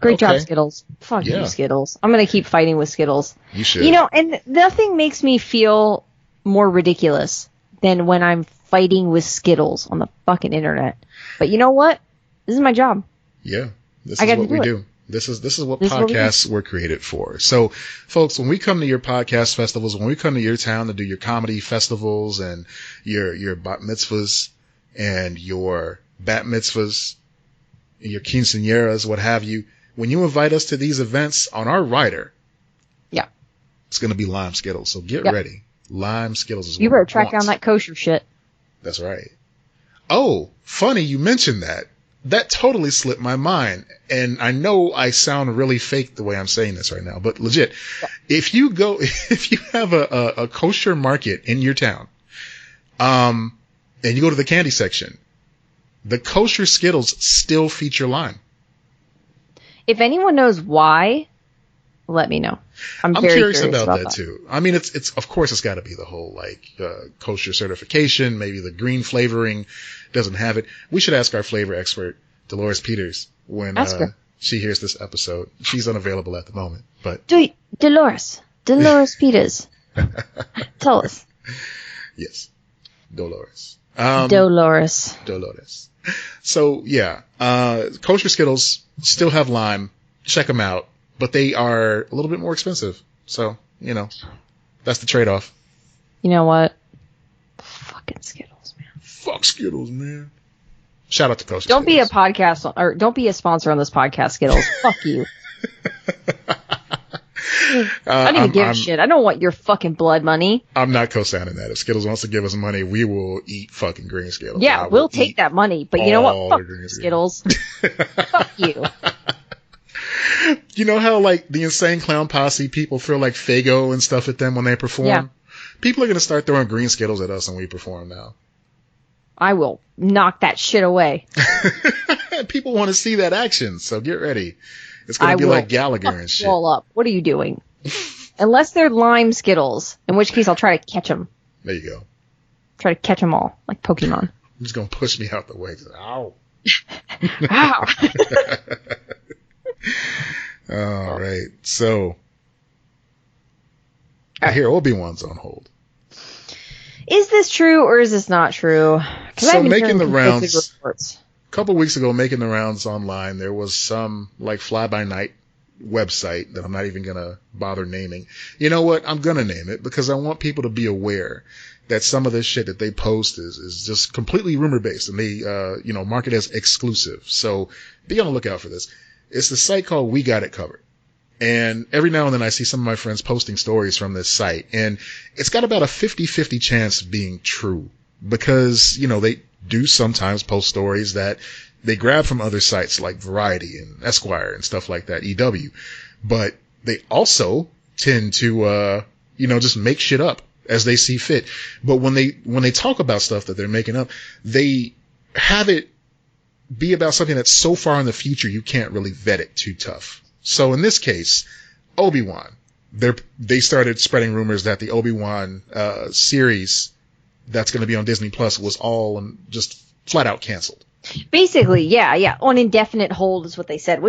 Great job, Skittles. Fuck you, Skittles. I'm going to keep fighting with Skittles. You should. And nothing makes me feel more ridiculous than when I'm fighting with Skittles on the fucking internet. But you know what? This is my job. Yeah. This is what we do. This is what podcasts were created for. So, folks, when we come to your podcast festivals, when we come to your town to do your comedy festivals and your bat mitzvahs and your bat mitzvahs, your quinceañeras, what have you, when you invite us to these events on our rider, yeah, it's going to be lime Skittles. So get ready. Lime Skittles is what you better track down that kosher shit. That's right. Oh, funny you mentioned that. That totally slipped my mind. And I know I sound really fake the way I'm saying this right now, but legit, if you have a kosher market in your town, and you go to the candy section, the kosher Skittles still feature lime. If anyone knows why, let me know. I'm very curious about that that too. I mean, it's of course it's got to be the whole kosher certification. Maybe the green flavoring doesn't have it. We should ask our flavor expert, Dolores Peters, when she hears this episode. She's unavailable at the moment, but Dolores Peters, tell us. Yes, Dolores. Dolores. So yeah, kosher Skittles still have lime. Check them out. But they are a little bit more expensive. So, that's the trade-off. You know what? Fucking Skittles, man. Fuck Skittles, man. Shout out to Kosher Don't Skittles. don't be a sponsor on this podcast, Skittles. Fuck you. I don't even give a shit. I don't want your fucking blood money. I'm not co-signing that. If Skittles wants to give us money, we will eat fucking green Skittles. Yeah, we'll take that money. But you know what? Fuck Skittles. Fuck you. You know how, the Insane Clown Posse, people throw, Faygo and stuff at them when they perform? Yeah. People are going to start throwing green Skittles at us when we perform now. I will knock that shit away. People want to see that action, so get ready. It's going to be like Gallagher and shit. Roll up. What are you doing? Unless they're lime Skittles, in which case I'll try to catch them. There you go. Try to catch them all, like Pokemon. You're just going to push me out the way. Ow. Ow. All right. So, I hear Obi-Wan's on hold. Is this true or is this not true? So making the rounds, a couple weeks ago, making the rounds online, there was some fly-by-night website that I'm not even going to bother naming. You know what? I'm going to name it because I want people to be aware that some of this shit that they post is just completely rumor-based and they, mark it as exclusive. So be on the lookout for this. It's the site called We Got It Covered. And every now and then I see some of my friends posting stories from this site. And it's got about a 50-50 chance of being true because, they do sometimes post stories that they grab from other sites like Variety and Esquire and stuff like that, EW. But they also tend to, just make shit up as they see fit. But when they talk about stuff that they're making up, they have it be about something that's so far in the future you can't really vet it too tough. So in this case, Obi-Wan, they started spreading rumors that the Obi-Wan series that's going to be on Disney Plus was all just flat out canceled. Basically, yeah, on indefinite hold is what they said,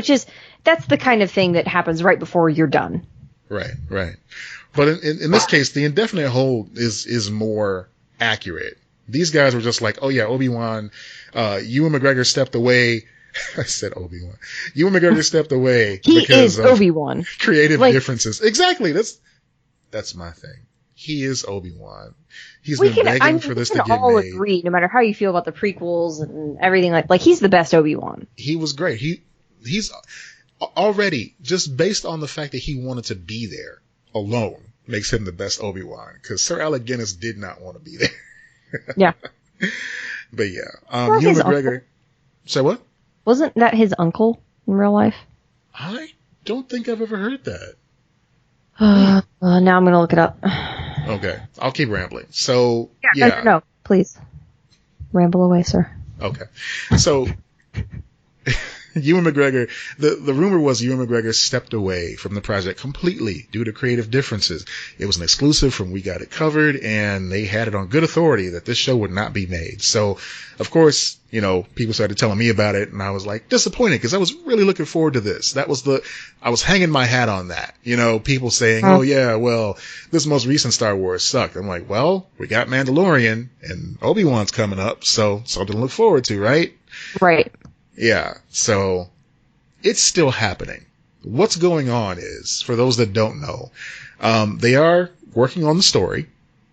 that's the kind of thing that happens right before you're done. Right. But in this case, the indefinite hold is more accurate. These guys were just like, oh yeah, Obi-Wan, Ewan McGregor stepped away. I said Obi-Wan. Ewan McGregor stepped away because of Obi-Wan. Creative differences. Exactly. That's my thing. He is Obi-Wan. He's been begging for this to get made. We can all agree, no matter how you feel about the prequels and everything, like he's the best Obi-Wan. He was great. He's already, just based on the fact that he wanted to be there alone, makes him the best Obi-Wan. Because Sir Alec Guinness did not want to be there. Yeah. But yeah. Ewan McGregor. Say what? Wasn't that his uncle in real life? I don't think I've ever heard that. Now I'm going to look it up. Okay. I'll keep rambling. So, yeah. No, please. Ramble away, sir. Okay. So, Ewan McGregor, the rumor was Ewan McGregor stepped away from the project completely due to creative differences. It was an exclusive from We Got It Covered, and they had it on good authority that this show would not be made. So, of course, people started telling me about it, and I was disappointed because I was really looking forward to this. I was hanging my hat on that. People saying, oh yeah, well, this most recent Star Wars sucked. I'm like, well, we got Mandalorian and Obi-Wan's coming up, so something to look forward to, right? Right. Yeah. So it's still happening. What's going on is, for those that don't know, they are working on the story.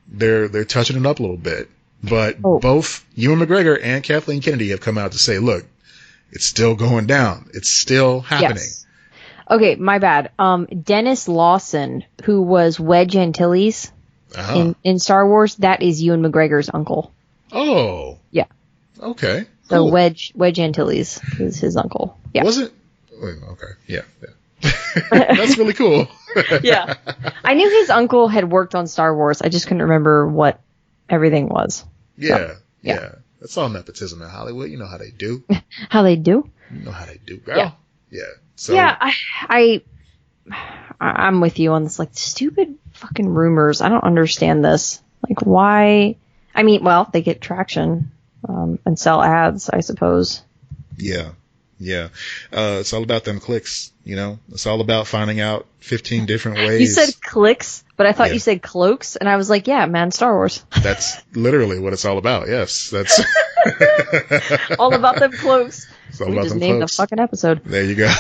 They're touching it up a little bit, but both Ewan McGregor and Kathleen Kennedy have come out to say, look, it's still going down. It's still happening. Yes. Okay, my bad. Dennis Lawson, who was Wedge Antilles in Star Wars, that is Ewan McGregor's uncle. Oh. Yeah. Okay. So cool. Wedge Antilles is his uncle. Yeah. Was it? Okay. Yeah. That's really cool. Yeah. I knew his uncle had worked on Star Wars. I just couldn't remember what everything was. Yeah. So, yeah. That's all nepotism in Hollywood. You know how they do. How they do? You know how they do, girl. Yeah. Yeah. So, yeah, I'm with you on this. Like, stupid fucking rumors. I don't understand this. Like, why? I mean, well, they get traction and sell ads, I suppose. Yeah. Yeah. It's all about them clicks, you know? It's all about finding out 15 different ways. You said clicks, but I thought you said cloaks, and I was like, yeah, man, Star Wars. That's literally what it's all about. Yes. That's all about them cloaks. It's all we about just them named cloaks. the fucking episode. There you go.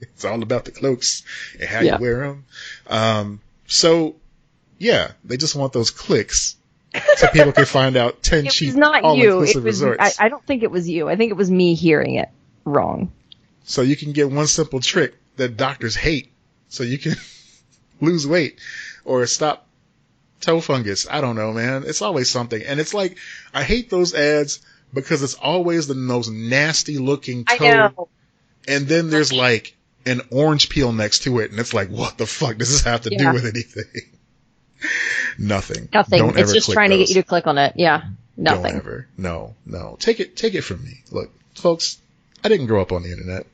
It's all about the cloaks and how you wear them. So, yeah, they just want those clicks so people can find out 10 cheap all-inclusive resorts. I don't think it was you. I think it was me hearing it wrong. So you can get one simple trick that doctors hate so you can lose weight or stop toe fungus. I don't know, man. It's always something. And it's like, I hate those ads because it's always the most nasty looking toe. I know. And then there's like an orange peel next to it. And it's like, what the fuck does this have to do with anything? Nothing. Don't it's just trying to get you to click on it. Yeah. Nothing. Don't ever. No. Take it from me. Look, folks, I didn't grow up on the internet.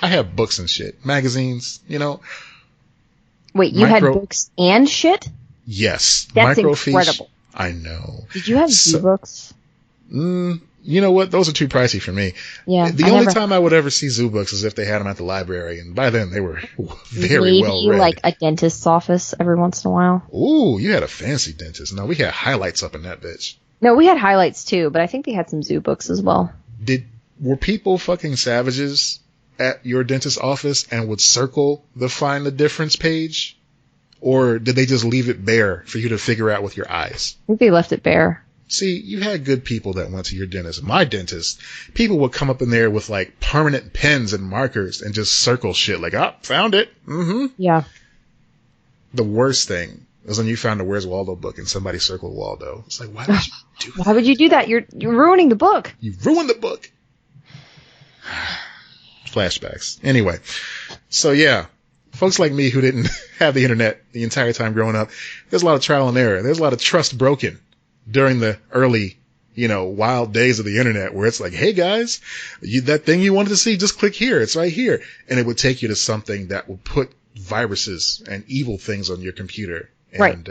I have books and shit. Magazines, you know. Wait, you had books and shit? Yes. That's incredible. I know. Did you have zoo-books? You know what? Those are too pricey for me. Yeah. The only time I would ever see zoo books is if they had them at the library, and by then they were very well read. Like a dentist's office every once in a while. Ooh, you had a fancy dentist. No, we had highlights up in that bitch. No, we had highlights too, but I think they had some zoo books as well. Were people fucking savages at your dentist's office and would circle the find the difference page? Or did they just leave it bare for you to figure out with your eyes? I think they left it bare. See, you had good people that went to your dentist. My dentist, people would come up in there with like permanent pens and markers and just circle shit like, found it. Mm-hmm. Yeah. The worst thing was when you found a Where's Waldo book and somebody circled Waldo. It's like, why would you do that? Why would you do that? You're ruining the book. You ruined the book. Flashbacks. Anyway, so yeah, folks like me who didn't have the internet the entire time growing up, there's a lot of trial and error. There's a lot of trust broken during the early, wild days of the internet where it's like, hey guys, that thing you wanted to see, just click here. It's right here. And it would take you to something that would put viruses and evil things on your computer. And,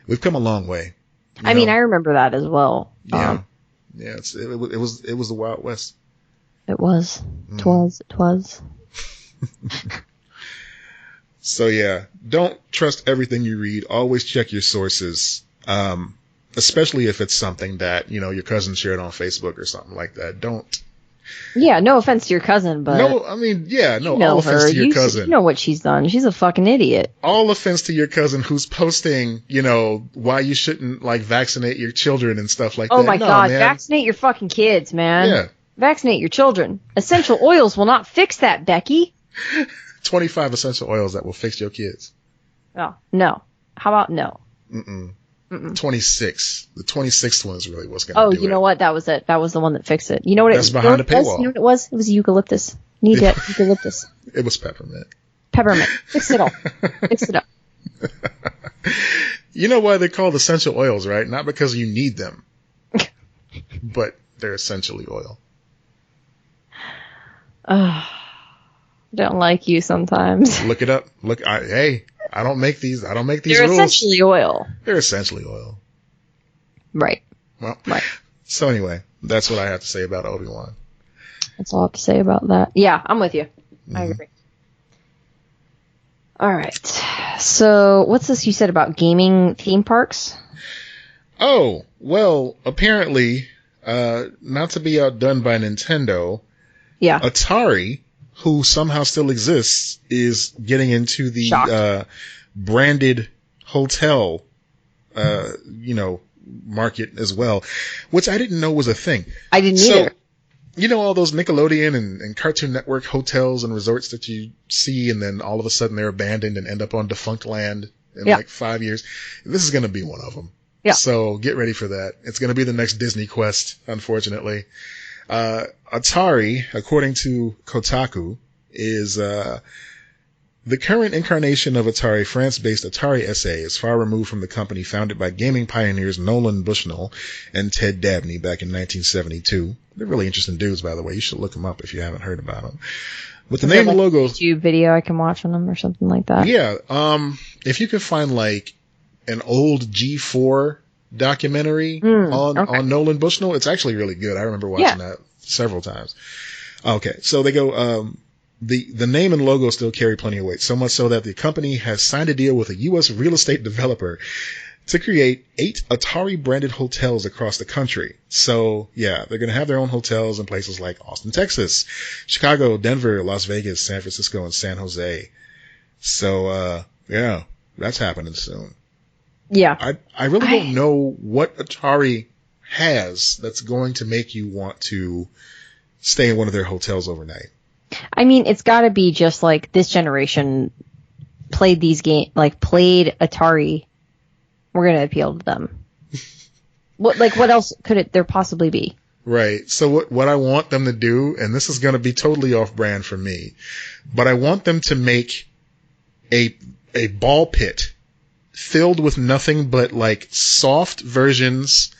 we've come a long way. I mean, I remember that as well. Yeah. It was the Wild West. It was. It was. So yeah, don't trust everything you read. Always check your sources. Especially if it's something that, your cousin shared on Facebook or something like that. Don't. Yeah, no offense to your cousin, but. No, I mean, yeah, no, all offense to your cousin. You know what she's done. She's a fucking idiot. All offense to your cousin who's posting, why you shouldn't, vaccinate your children and stuff like that. Oh my God, man. Vaccinate your fucking kids, man. Yeah. Vaccinate your children. Essential oils will not fix that, Becky. 25 essential oils that will fix your kids. Oh, no. How about no? 26. The 26th one is really what's going to do it. Oh, you know what? That was it. That was the one that fixed it. You know what That's behind the paywall. You know what it was? It was eucalyptus. You need to get eucalyptus. It was peppermint. Peppermint. Fix it all. Fix it up. You know why they're called essential oils, right? Not because you need them, but they're essentially oil. Don't like you sometimes. Look it up. I don't make these. They're rules. They're essentially oil. They're essentially oil. Right. Well, right. So anyway, that's what I have to say about Obi-Wan. That's all I have to say about that. Yeah, I'm with you. I agree. All right. So what's this you said about gaming theme parks? Oh, well, apparently, not to be outdone by Nintendo, Yeah. Atari, who somehow still exists, is getting into the branded hotel, market as well, which I didn't know was a thing. I didn't either. You know all those Nickelodeon and Cartoon Network hotels and resorts that you see, and then all of a sudden they're abandoned and end up on defunct land in like 5 years? This is going to be one of them. Yeah. So get ready for that. It's going to be the next Disney Quest, unfortunately. Atari, according to Kotaku, is the current incarnation of Atari, France-based Atari SA, is far removed from the company founded by gaming pioneers Nolan Bushnell and Ted Dabney back in 1972. They're really interesting dudes, by the way. You should look them up if you haven't heard about them. With the name and logo, YouTube video I can watch on them or something like that. Yeah, if you can find like an old G4 documentary on Nolan Bushnell, it's actually really good. I remember watching that several times. Okay, so they go. The name and logo still carry plenty of weight, so much so that the company has signed a deal with a U.S. real estate developer to create 8 Atari-branded hotels across the country. So, yeah, they're going to have their own hotels in places like Austin, Texas, Chicago, Denver, Las Vegas, San Francisco, and San Jose. So, yeah, that's happening soon. Yeah. I really don't know what Atari has that's going to make you want to stay in one of their hotels overnight. I mean, it's got to be just like this generation played these games, like played Atari. We're going to appeal to them. What else could there possibly be? Right. So what I want them to do, and this is going to be totally off brand for me, but I want them to make a ball pit filled with nothing but like soft versions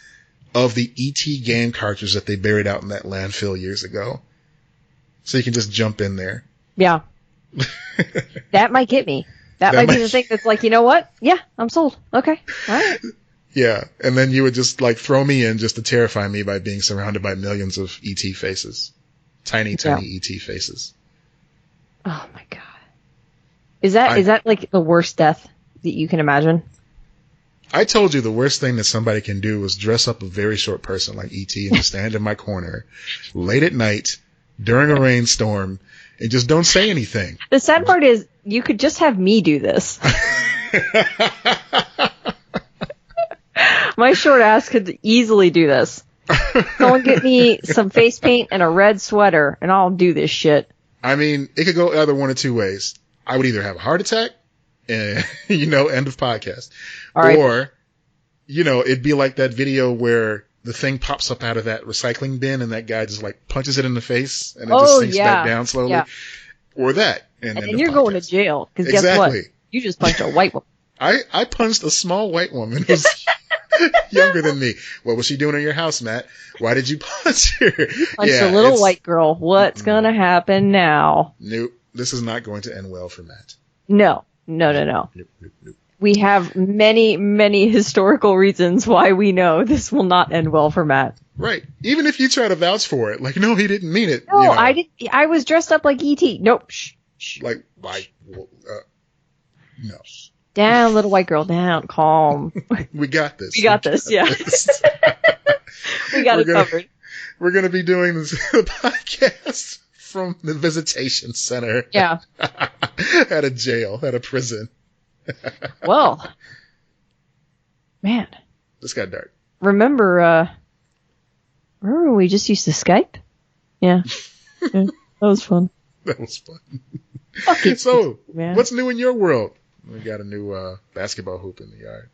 of the E.T. game cartridge that they buried out in that landfill years ago. So you can just jump in there. Yeah. That might get me. That might be the thing that's like, you know what? Yeah, I'm sold. Okay. All right. Yeah. And then you would just like throw me in just to terrify me by being surrounded by millions of E.T. faces. Tiny E.T. faces. Oh my God. Is that like the worst death that you can imagine? I told you the worst thing that somebody can do is dress up a very short person like E.T. and just stand in my corner late at night during a rainstorm and just don't say anything. The sad part is you could just have me do this. My short ass could easily do this. Go and get me some face paint and a red sweater and I'll do this shit. I mean, it could go either one of two ways. I would either have a heart attack and, end of podcast. Right. Or, it'd be like that video where the thing pops up out of that recycling bin and that guy just like punches it in the face and it just sinks back down slowly. Yeah. Or that. And then you're going to jail. Because guess what? You just punched a white woman. I punched a small white woman who's younger than me. What was she doing in your house, Matt? Why did you punch her? Punched a little white girl. What's going to happen now? Nope. This is not going to end well for Matt. No. Nope. We have many, many historical reasons why we know this will not end well for Matt. Right. Even if you try to vouch for it. Like, no, he didn't mean it. No, I didn't. I was dressed up like E.T. Nope. Shh. Like, no. Down, little white girl, down. Calm. We got this. We got this. We got it covered. We're going to be doing this podcast from the visitation center. Yeah. At a jail, at a prison. Well, man. This got dark. Remember when we just used to Skype? Yeah. That was fun. That was fun. Okay. So, what's new in your world? We got a new basketball hoop in the yard.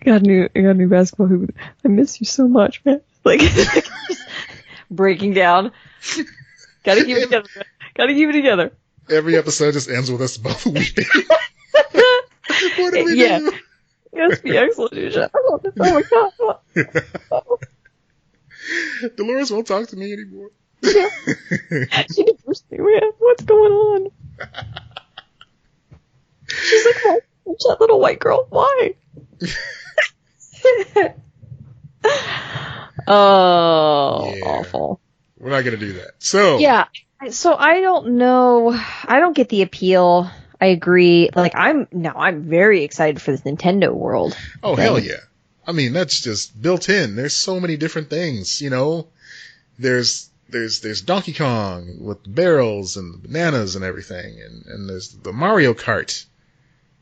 got a new basketball hoop. I miss you so much, man. Like breaking down. Gotta keep it together. Every episode just ends with us both weeping. What do we do? Yes, be excellent. Oh my God. Dolores won't talk to me anymore. Yeah. She divorced me, man. What's going on? She's like, why? That little white girl. Why? Oh, yeah. Awful. We're not going to do that. So. Yeah. So I don't know. I don't get the appeal. I agree. Like I'm very excited for this Nintendo World. Oh, hell yeah. I mean, that's just built in. There's so many different things, you know. There's Donkey Kong with the barrels and the bananas and everything, and there's the Mario Kart.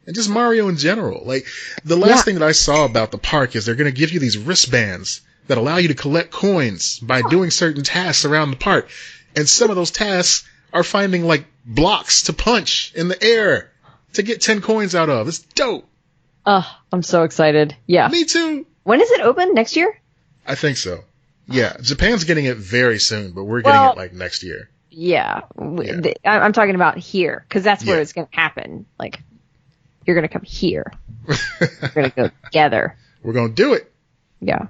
And just Mario in general. Like, the last thing that I saw about the park is they're going to give you these wristbands that allow you to collect coins by doing certain tasks around the park. And some of those tasks are finding, like, blocks to punch in the air to get 10 coins out of. It's dope. I'm so excited. Yeah. Me too. When is it open? Next year? I think so. Yeah. Japan's getting it very soon, but we're getting it, like, next year. Yeah. I'm talking about here, because that's where it's going to happen. Like, you're going to come here. We're going to go together. We're going to do it. Yeah.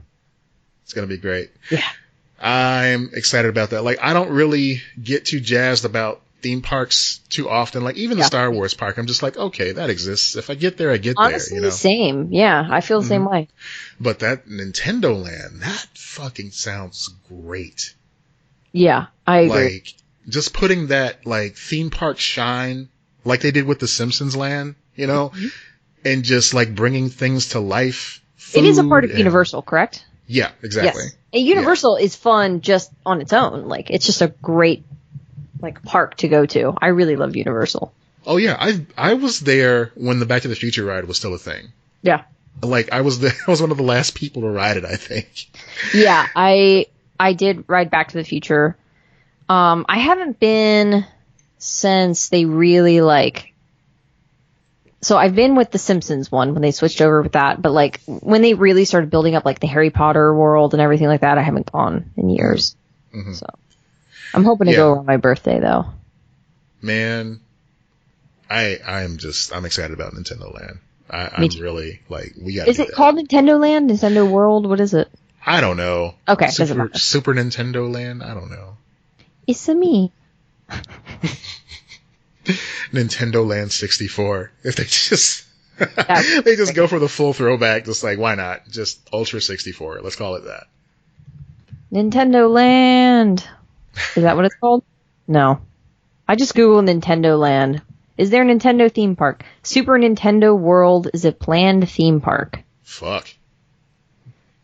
It's going to be great. Yeah. I'm excited about that. Like, I don't really get too jazzed about theme parks too often. Like, even the Star Wars park, I'm just like, okay, that exists. If I get there, I get Honestly, there, you know? Same. Yeah, I feel the same way. But that Nintendo Land, that fucking sounds great. Yeah, I agree. Like, just putting that, like, theme park shine, like they did with the Simpsons Land, you know? And just, like, bringing things to life. It is a part of Universal, correct? Yeah, exactly. Yes. And Universal is fun just on its own. Like, it's just a great, like, park to go to. I really love Universal. Oh, yeah. I was there when the Back to the Future ride was still a thing. Yeah. Like, I was one of the last people to ride it, I think. Yeah, I did ride Back to the Future. I haven't been since they really, like... So I've been with the Simpsons one when they switched over with that, but like when they really started building up like the Harry Potter world and everything like that, I haven't gone in years. Mm-hmm. So I'm hoping to go on my birthday though. Man, I'm excited about Nintendo Land. I'm really like, we got. Is it called Nintendo Land? Nintendo World? What is it? I don't know. Okay, Super Nintendo Land. I don't know. It's a me. Nintendo Land 64. If they just go for the full throwback, just like, why not? Just Ultra 64. Let's call it that. Nintendo Land. Is that what it's called? No. I just Googled Nintendo Land. Is there a Nintendo theme park? Super Nintendo World is a planned theme park. Fuck.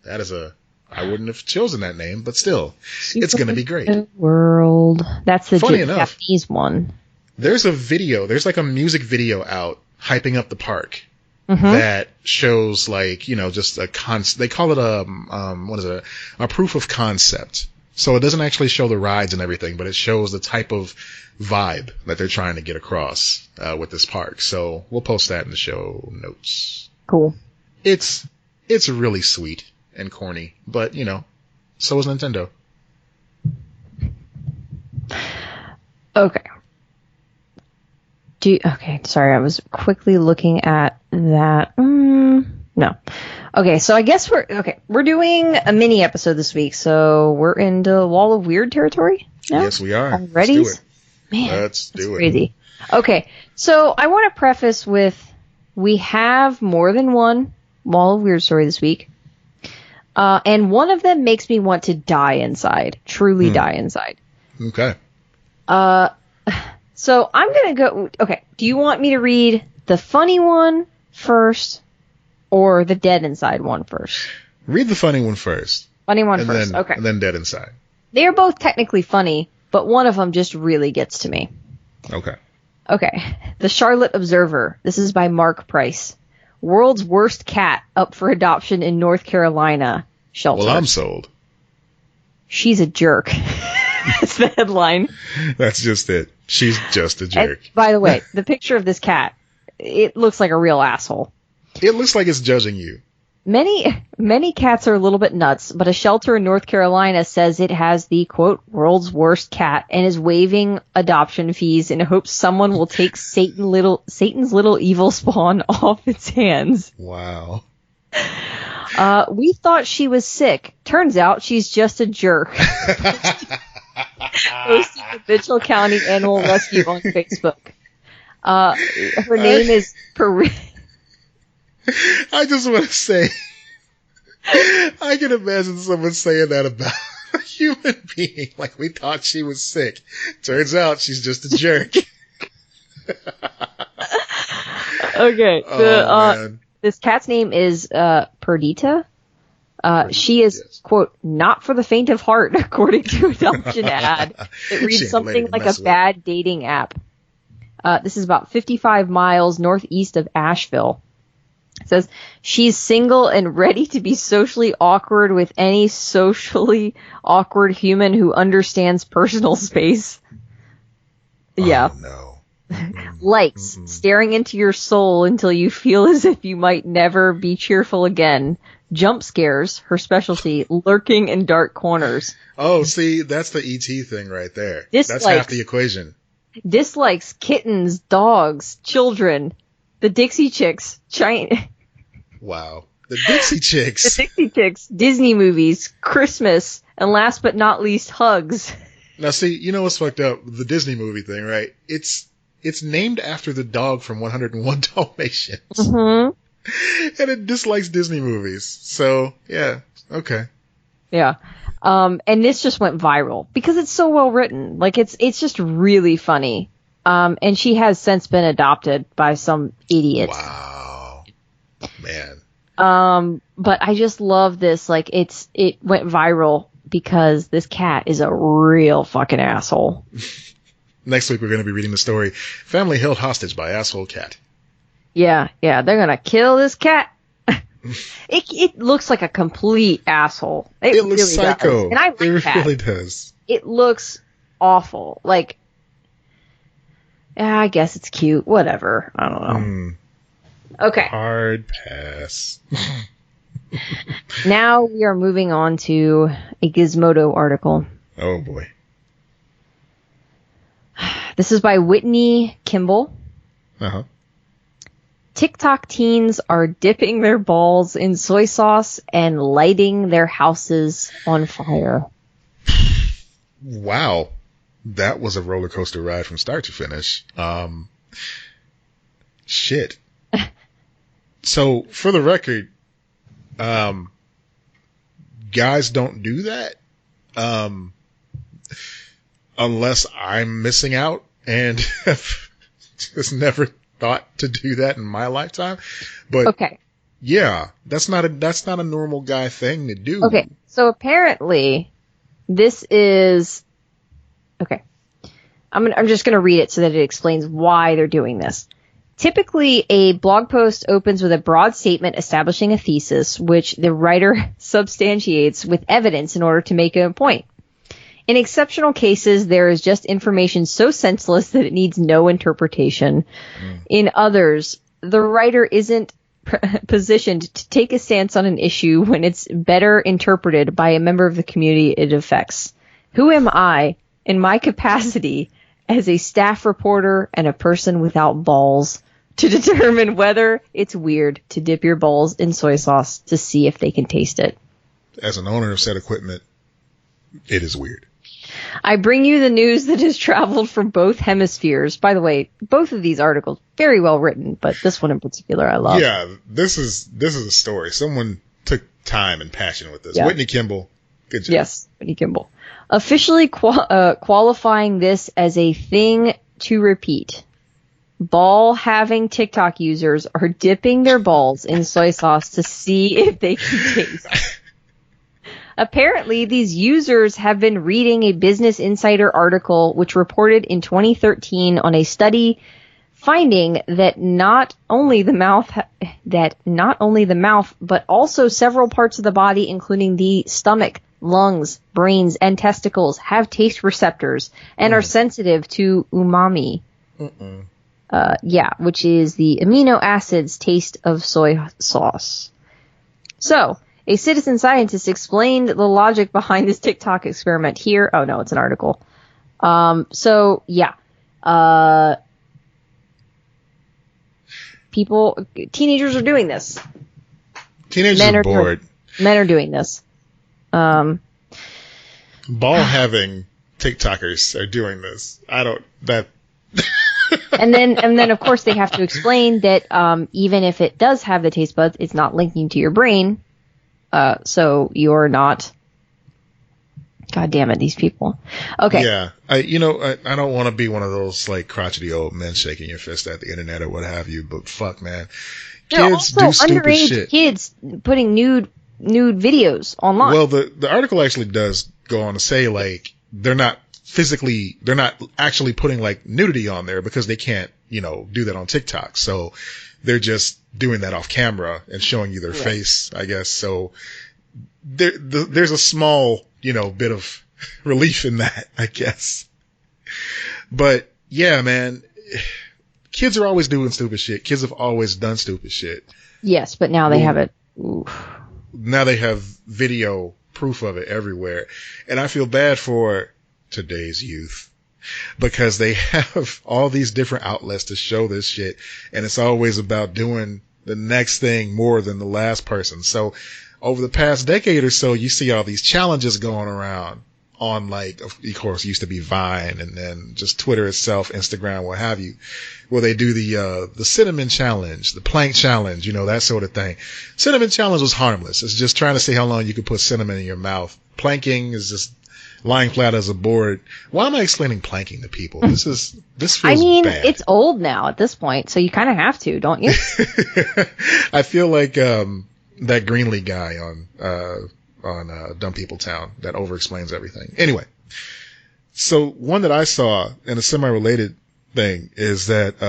That is I wouldn't have chosen that name, but still, it's going to be great. World. That's the Japanese one. There's like a music video out hyping up the park that shows like, you know, just they call it a proof of concept. So it doesn't actually show the rides and everything, but it shows the type of vibe that they're trying to get across with this park. So we'll post that in the show notes. Cool. It's really sweet and corny, but you know, so is Nintendo. Okay. Okay, sorry, I was quickly looking at that. No. Okay, so I guess we're doing a mini episode this week, so we're into Wall of Weird territory now? Yes, we are. Ready? Let's do it. Man, Let's do it. Crazy. Okay, so I want to preface with, we have more than one Wall of Weird story this week, and one of them makes me want to die inside, truly die inside. Okay. So I'm going to go... Okay, do you want me to read the funny one first or the dead inside one first? Read the funny one first. Funny one first, okay. And then dead inside. They are both technically funny, but one of them just really gets to me. Okay. Okay. The Charlotte Observer. This is by Mark Price. World's worst cat up for adoption in North Carolina shelter. Well, I'm sold. She's a jerk. That's the headline. That's just it. She's just a jerk. And, by the way, the picture of this cat, it looks like a real asshole. It looks like it's judging you. Many cats are a little bit nuts, but a shelter in North Carolina says it has the, quote, world's worst cat and is waiving adoption fees in hopes someone will take Satan's little evil spawn off its hands. Wow. We thought she was sick. Turns out she's just a jerk. Posted the Mitchell County Animal Rescue on Facebook. Her name is I just want to say, I can imagine someone saying that about a human being. Like, we thought she was sick. Turns out she's just a jerk. Okay. This cat's name is Perdita. She is, quote, not for the faint of heart, according to an adoption ad. It reads something like a bad dating app. This is about 55 miles northeast of Asheville. It says, she's single and ready to be socially awkward with any socially awkward human who understands personal space. Yeah. Oh, no. Likes staring into your soul until you feel as if you might never be cheerful again. Jump scares, her specialty, lurking in dark corners. Oh, see, that's the ET thing right there. Dislikes, that's half the equation. Dislikes kittens, dogs, children, the Dixie Chicks, Wow. The Dixie Chicks. The Dixie Chicks, Disney movies, Christmas, and last but not least, hugs. Now, see, you know what's fucked up? The Disney movie thing, right? It's named after the dog from 101 Dalmatians. Mm-hmm. And it dislikes Disney movies. So, yeah. Okay. Yeah. And this just went viral because it's so well written. Like, it's just really funny. And she has since been adopted by some idiot. Wow. Man. But I just love this. Like, it went viral because this cat is a real fucking asshole. Next week, we're going to be reading the story, Family Held Hostage by Asshole Cat. Yeah, they're going to kill this cat. It looks like a complete asshole. It looks really psycho. Does. And I like it that. really does. It looks awful. Like, I guess it's cute. Whatever. I don't know. Okay. Hard pass. Now we are moving on to a Gizmodo article. Oh, boy. This is by Whitney Kimball. Uh-huh. TikTok teens are dipping their balls in soy sauce and lighting their houses on fire. Wow. That was a roller coaster ride from start to finish. Shit. So, for the record, guys don't do that. Unless I'm missing out and have just never thought to do that in my lifetime. But okay. Yeah, that's not a normal guy thing to do. Okay. So apparently this is okay. I'm just going to read it so that it explains why they're doing this. Typically, a blog post opens with a broad statement establishing a thesis, which the writer substantiates with evidence in order to make a point. In exceptional cases, there is just information so senseless that it needs no interpretation. In others, the writer isn't positioned to take a stance on an issue when it's better interpreted by a member of the community it affects. Who am I, in my capacity as a staff reporter and a person without balls, to determine whether it's weird to dip your balls in soy sauce to see if they can taste it? As an owner of said equipment, it is weird. I bring you the news that has traveled from both hemispheres. By the way, both of these articles, very well written, but this one in particular I love. Yeah, this is a story. Someone took time and passion with this. Yeah. Whitney Kimball, good job. Yes, Whitney Kimball. Officially qualifying this as a thing to repeat. Ball-having TikTok users are dipping their balls in soy sauce to see if they can taste. Apparently, these users have been reading a Business Insider article which reported in 2013 on a study finding that not only the mouth, but also several parts of the body, including the stomach, lungs, brains, and testicles, have taste receptors and are sensitive to umami. Which is the amino acids taste of soy sauce. So, a citizen scientist explained the logic behind this TikTok experiment here. Oh, no, it's an article. Teenagers are doing this. Teenagers are bored. Men are doing this. Ball-having TikTokers are doing this. And then of course they have to explain that even if it does have the taste buds, it's not linking to your brain. So you're not. God damn it, these people. Okay. Yeah, I don't want to be one of those like crotchety old men shaking your fist at the internet or what have you, but fuck, man, kids do stupid underage shit. Kids putting nude nude videos online. Well, the article actually does go on to say, like, they're not actually putting, like, nudity on there because they can't, do that on TikTok. So they're just doing that off camera and showing you their face, I guess. So there's a small, bit of relief in that, I guess. But yeah, man, kids are always doing stupid shit. Kids have always done stupid shit. Yes, but now they have it. Oof. Now they have video proof of it everywhere. And I feel bad for today's youth because they have all these different outlets to show this shit. And it's always about doing the next thing more than the last person. So over the past decade or so, you see all these challenges going around on, like, of course, it used to be Vine and then just Twitter itself, Instagram, what have you, where they do the cinnamon challenge, the plank challenge, that sort of thing. Cinnamon challenge was harmless. It's just trying to see how long you could put cinnamon in your mouth. Planking is just lying flat as a board. Why am I explaining planking to people? This feels bad. It's old now at this point, so you kind of have to, don't you? I feel like that Greenlee guy on Dumb People Town that over-explains everything. Anyway, so one that I saw in a semi-related thing is that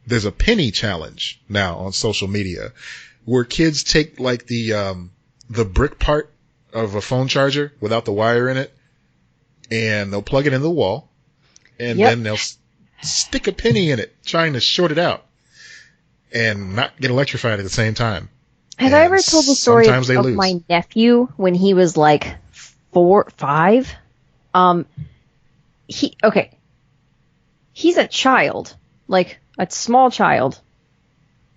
there's a penny challenge now on social media where kids take, like, the brick part of a phone charger without the wire in it, and they'll plug it in the wall, and then they'll stick a penny in it, trying to short it out and not get electrified at the same time. Have I ever told the story of my nephew when he was like 4, 5? He's a child, like a small child,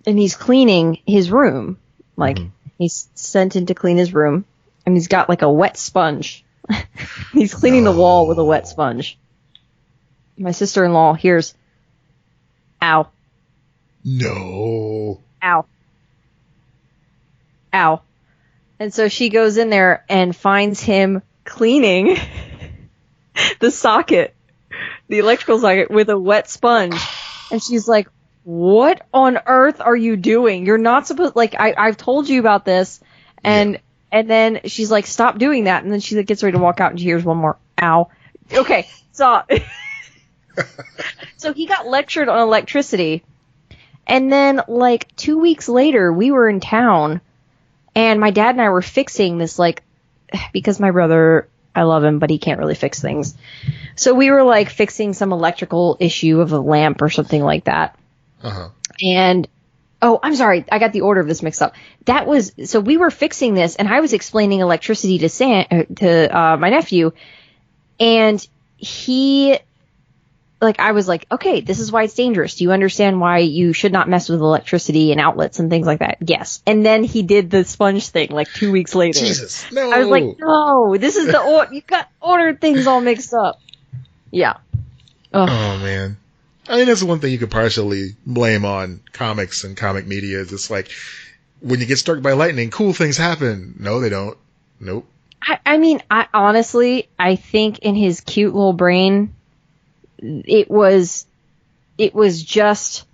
and he's cleaning his room. Like, he's sent in to clean his room, and he's got like a wet sponge. He's cleaning the wall with a wet sponge. My sister-in-law hears, "Ow." No. Ow. Ow. And so she goes in there and finds him cleaning the socket, the electrical socket, with a wet sponge. And she's like, "What on earth are you doing? You're not supposed, like, I've told you about this." And then she's like, "Stop doing that." And then she gets ready to walk out and she hears one more, "Ow." Okay, stop. So he got lectured on electricity. And then, like, 2 weeks later, we were in town. And my dad and I were fixing this, like, because my brother, I love him, but he can't really fix things. So we were, like, fixing some electrical issue of a lamp or something like that. Uh-huh. And, oh, I'm sorry, I got the order of this mixed up. So we were fixing this, and I was explaining electricity to my nephew, and he, like, I was like, "Okay, this is why it's dangerous. Do you understand why you should not mess with electricity and outlets and things like that?" Yes. And then he did the sponge thing, like, 2 weeks later. Jesus, no. I was like, "No, this is you got ordered things all mixed up." Yeah. Ugh. Oh, man. I think that's one thing you could partially blame on comics and comic media. It's just like, when you get struck by lightning, cool things happen. No, they don't. Nope. I mean, honestly, I think in his cute little brain, it was just,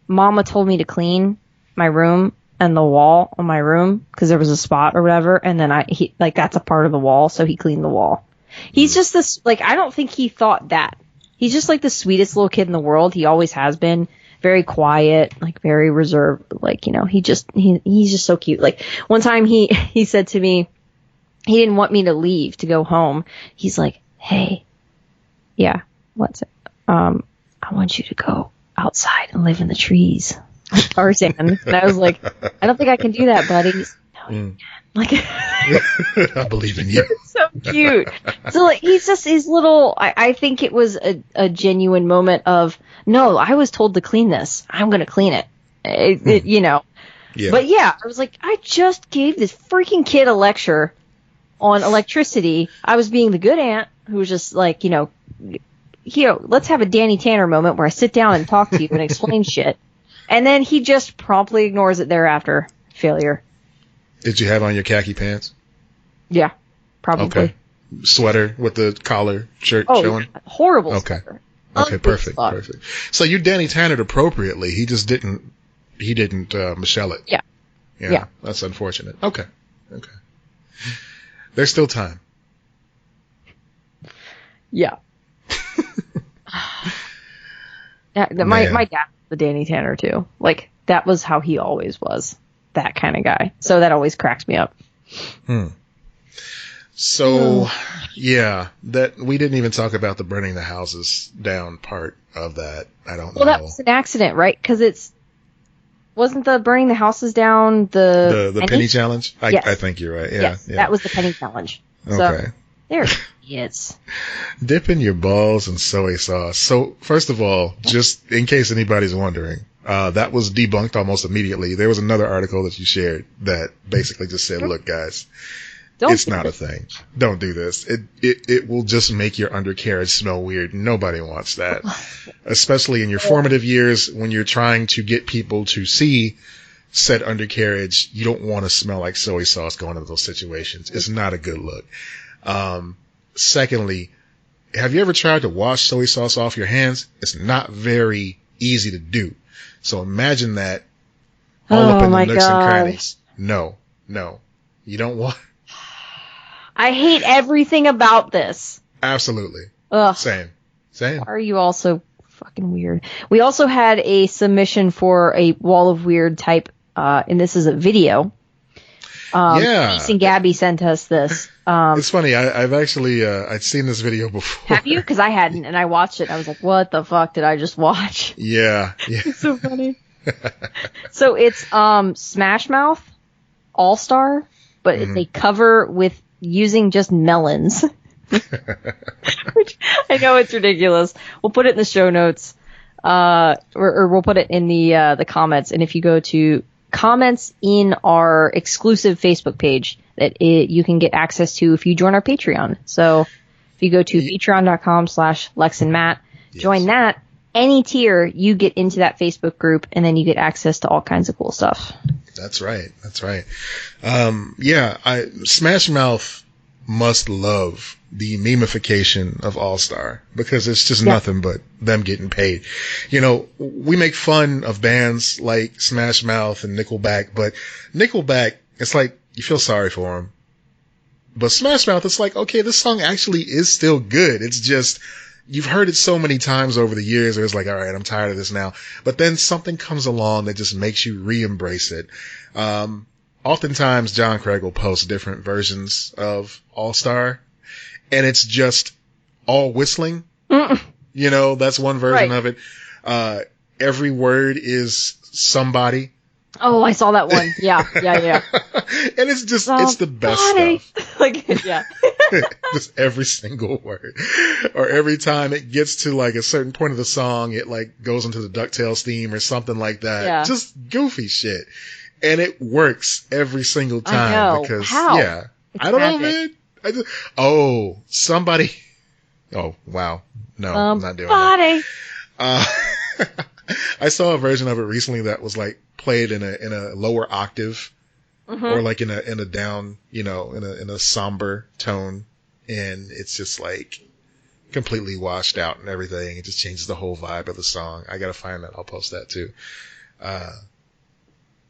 Mama told me to clean my room and the wall on my room because there was a spot or whatever, and then that's a part of the wall, so he cleaned the wall. He's just this, like, I don't think he thought that. He's just like the sweetest little kid in the world. He always has been. Very quiet, like very reserved, like, he's just so cute. Like, one time he said to me, he didn't want me to leave to go home. He's like, "Hey, yeah, what's it? I want you to go outside and live in the trees like Tarzan." And I was like, "I don't think I can do that, buddy." He's like, "No, you can." Like, I believe in you. So cute. So, like, he's just his little, I think it was a genuine moment of, no, I was told to clean this. I'm going to clean it. Yeah. But yeah, I was like, I just gave this freaking kid a lecture on electricity. I was being the good aunt who was just like, let's have a Danny Tanner moment where I sit down and talk to you and explain shit. And then he just promptly ignores it thereafter. Failure. Did you have on your khaki pants? Yeah, probably. Okay. Sweater with the collar, shirt showing? Horrible okay. sweater. Okay, perfect. So you Danny Tannered appropriately. He just didn't Michelle it. Yeah. Yeah. That's unfortunate. Okay. There's still time. Yeah. My dad was the Danny Tanner too. Like, that was how he always was. That kind of guy. So that always cracks me up. So, yeah, that we didn't even talk about the burning the houses down part of that. I don't know. Well, that was an accident, right? Because wasn't the burning the houses down the penny challenge? Yes. I think you're right. Yeah, yes, yeah. That was the penny challenge. Okay. So, they're idiots. Dipping your balls in soy sauce. So, first of all, just in case anybody's wondering, that was debunked almost immediately. There was another article that you shared that basically just said, look, guys, it's not a thing. Don't do this. It will just make your undercarriage smell weird. Nobody wants that. Especially in your formative years when you're trying to get people to see said undercarriage. You don't want to smell like soy sauce going into those situations. It's not a good look. Secondly, have you ever tried to wash soy sauce off your hands? It's not very easy to do. So imagine that all up in the nooks and crannies. No. You don't want... I hate everything about this. Absolutely. Ugh. Same. Why are you all so fucking weird? We also had a submission for a Wall of Weird type, and this is a video. Denise and Gabby sent us this. It's funny. I've actually I'd seen this video before. Have you? Because I hadn't, and I watched it. And I was like, "What the fuck did I just watch?" Yeah. It's so funny. So it's Smash Mouth All Star, but it's a cover with using just melons. Which I know it's ridiculous. We'll put it in the show notes, or we'll put it in the comments. And if you go to comments in our exclusive Facebook page, you can get access to if you join our Patreon. So if you go to patreon.com/LexandMatt, join that. Any tier, you get into that Facebook group, and then you get access to all kinds of cool stuff. That's right. Smash Mouth must love the memification of All-Star because it's just nothing but them getting paid. You know, we make fun of bands like Smash Mouth and Nickelback, but Nickelback, it's like you feel sorry for them. But Smash Mouth, it's like, okay, this song actually is still good. It's just, you've heard it so many times over the years where it's like, all right, I'm tired of this now. But then something comes along that just makes you re-embrace it. Oftentimes John Craig will post different versions of All-Star, and it's just all whistling. You know, that's one version of it. Every word is somebody. Oh, I saw that one. Yeah. And it's just, it's the best stuff. Like, yeah. Just every single word. Or every time it gets to like a certain point of the song, it like goes into the DuckTales theme or something like that. Yeah. Just goofy shit. And it works every single time. I know. Because, how? Yeah. It's I don't magic. know, man. Somebody. Oh, wow. No, I'm not doing that. I saw a version of it recently that was like played in a lower octave or like in a down, you know, in a somber tone. And it's just like completely washed out and everything. It just changes the whole vibe of the song. I gotta find that. I'll post that too.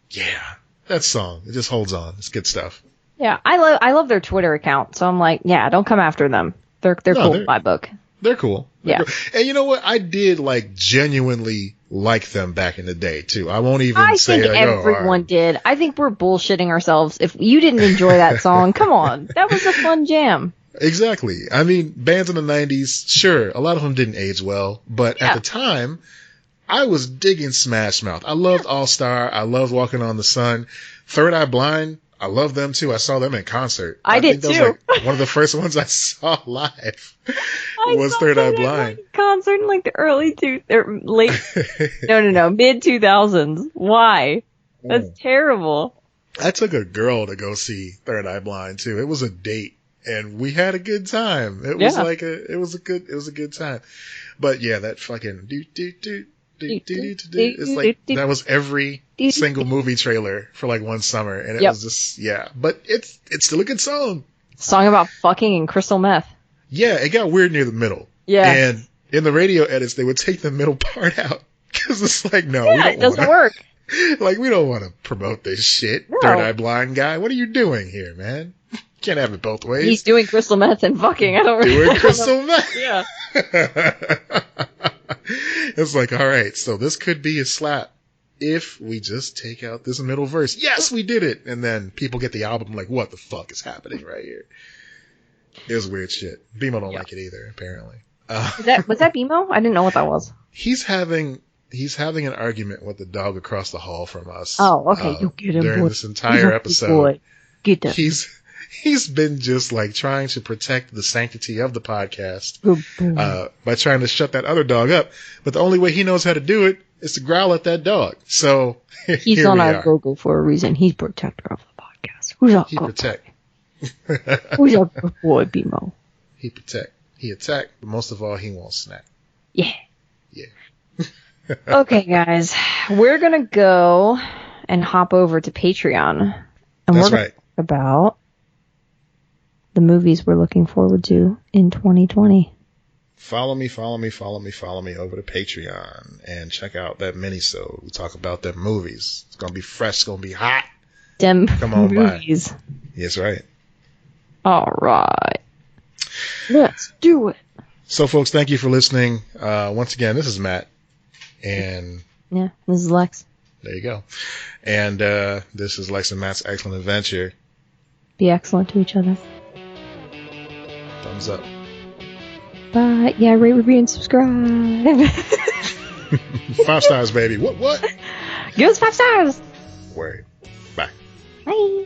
Yeah, that song, it just holds on. It's good stuff. Yeah, I love their Twitter account. So I'm like, yeah, don't come after them. They're cool in my book. They're cool. Yeah. And you know what? I did like genuinely like them back in the day too. I won't even say I think everyone did. I think we're bullshitting ourselves. If you didn't enjoy that song, come on. That was a fun jam. Exactly. I mean, bands in the 90s, sure, a lot of them didn't age well, but at the time, I was digging Smash Mouth. I loved All-Star. I loved Walking on the Sun. Third Eye Blind, I love them too. I saw them in concert. I did think too. That was like one of the first ones I saw live was Third Eye Blind. Concert in like the mid 2000s. Why? That's terrible. I took a girl to go see Third Eye Blind too. It was a date and we had a good time. It was it was a good time. But yeah, that fucking it's like that was every single movie trailer for like one summer, and it was just but it's still a good song. Song about fucking and crystal meth. Yeah, it got weird near the middle. Yeah, and in the radio edits they would take the middle part out because it's like it doesn't work. Like we don't want to promote this shit. No. Third Eye Blind guy, what are you doing here, man? Can't have it both ways. He's doing crystal meth and fucking. I don't really doing crystal meth. Yeah. It's like, all right, so this could be a slap if we just take out this middle verse. Yes, we did it. And then people get the album like, what the fuck is happening right here? It was weird shit. BMO don't like it either, apparently. Was that BMO? I didn't know what that was. He's having an argument with the dog across the hall from us. Oh, okay. You get him, during boy. this entire episode. Boy. Get that. He's been just like trying to protect the sanctity of the podcast by trying to shut that other dog up. But the only way he knows how to do it is to growl at that dog. So he's on our logo for a reason. He's protector of the podcast. Who's our good boy? Who's our good boy, BMO? He protect. He attack, but most of all, he won't snap. Yeah. Yeah. Okay, guys. We're going to go and hop over to Patreon. And That's we're going to talk about the movies we're looking forward to in 2020. Follow me over to Patreon and check out that mini-sode. We talk about them movies. It's going to be fresh. It's going to be hot. Come on movies. By. Yes, right. All right. Let's do it. So, folks, thank you for listening. Once again, this is Matt. And yeah, this is Lex. There you go. And this is Lex and Matt's Excellent Adventure. Be excellent to each other. Thumbs up. Bye. Yeah, rate, review, and subscribe. 5 stars, baby. What? Give us 5 stars. Word. Bye. Bye.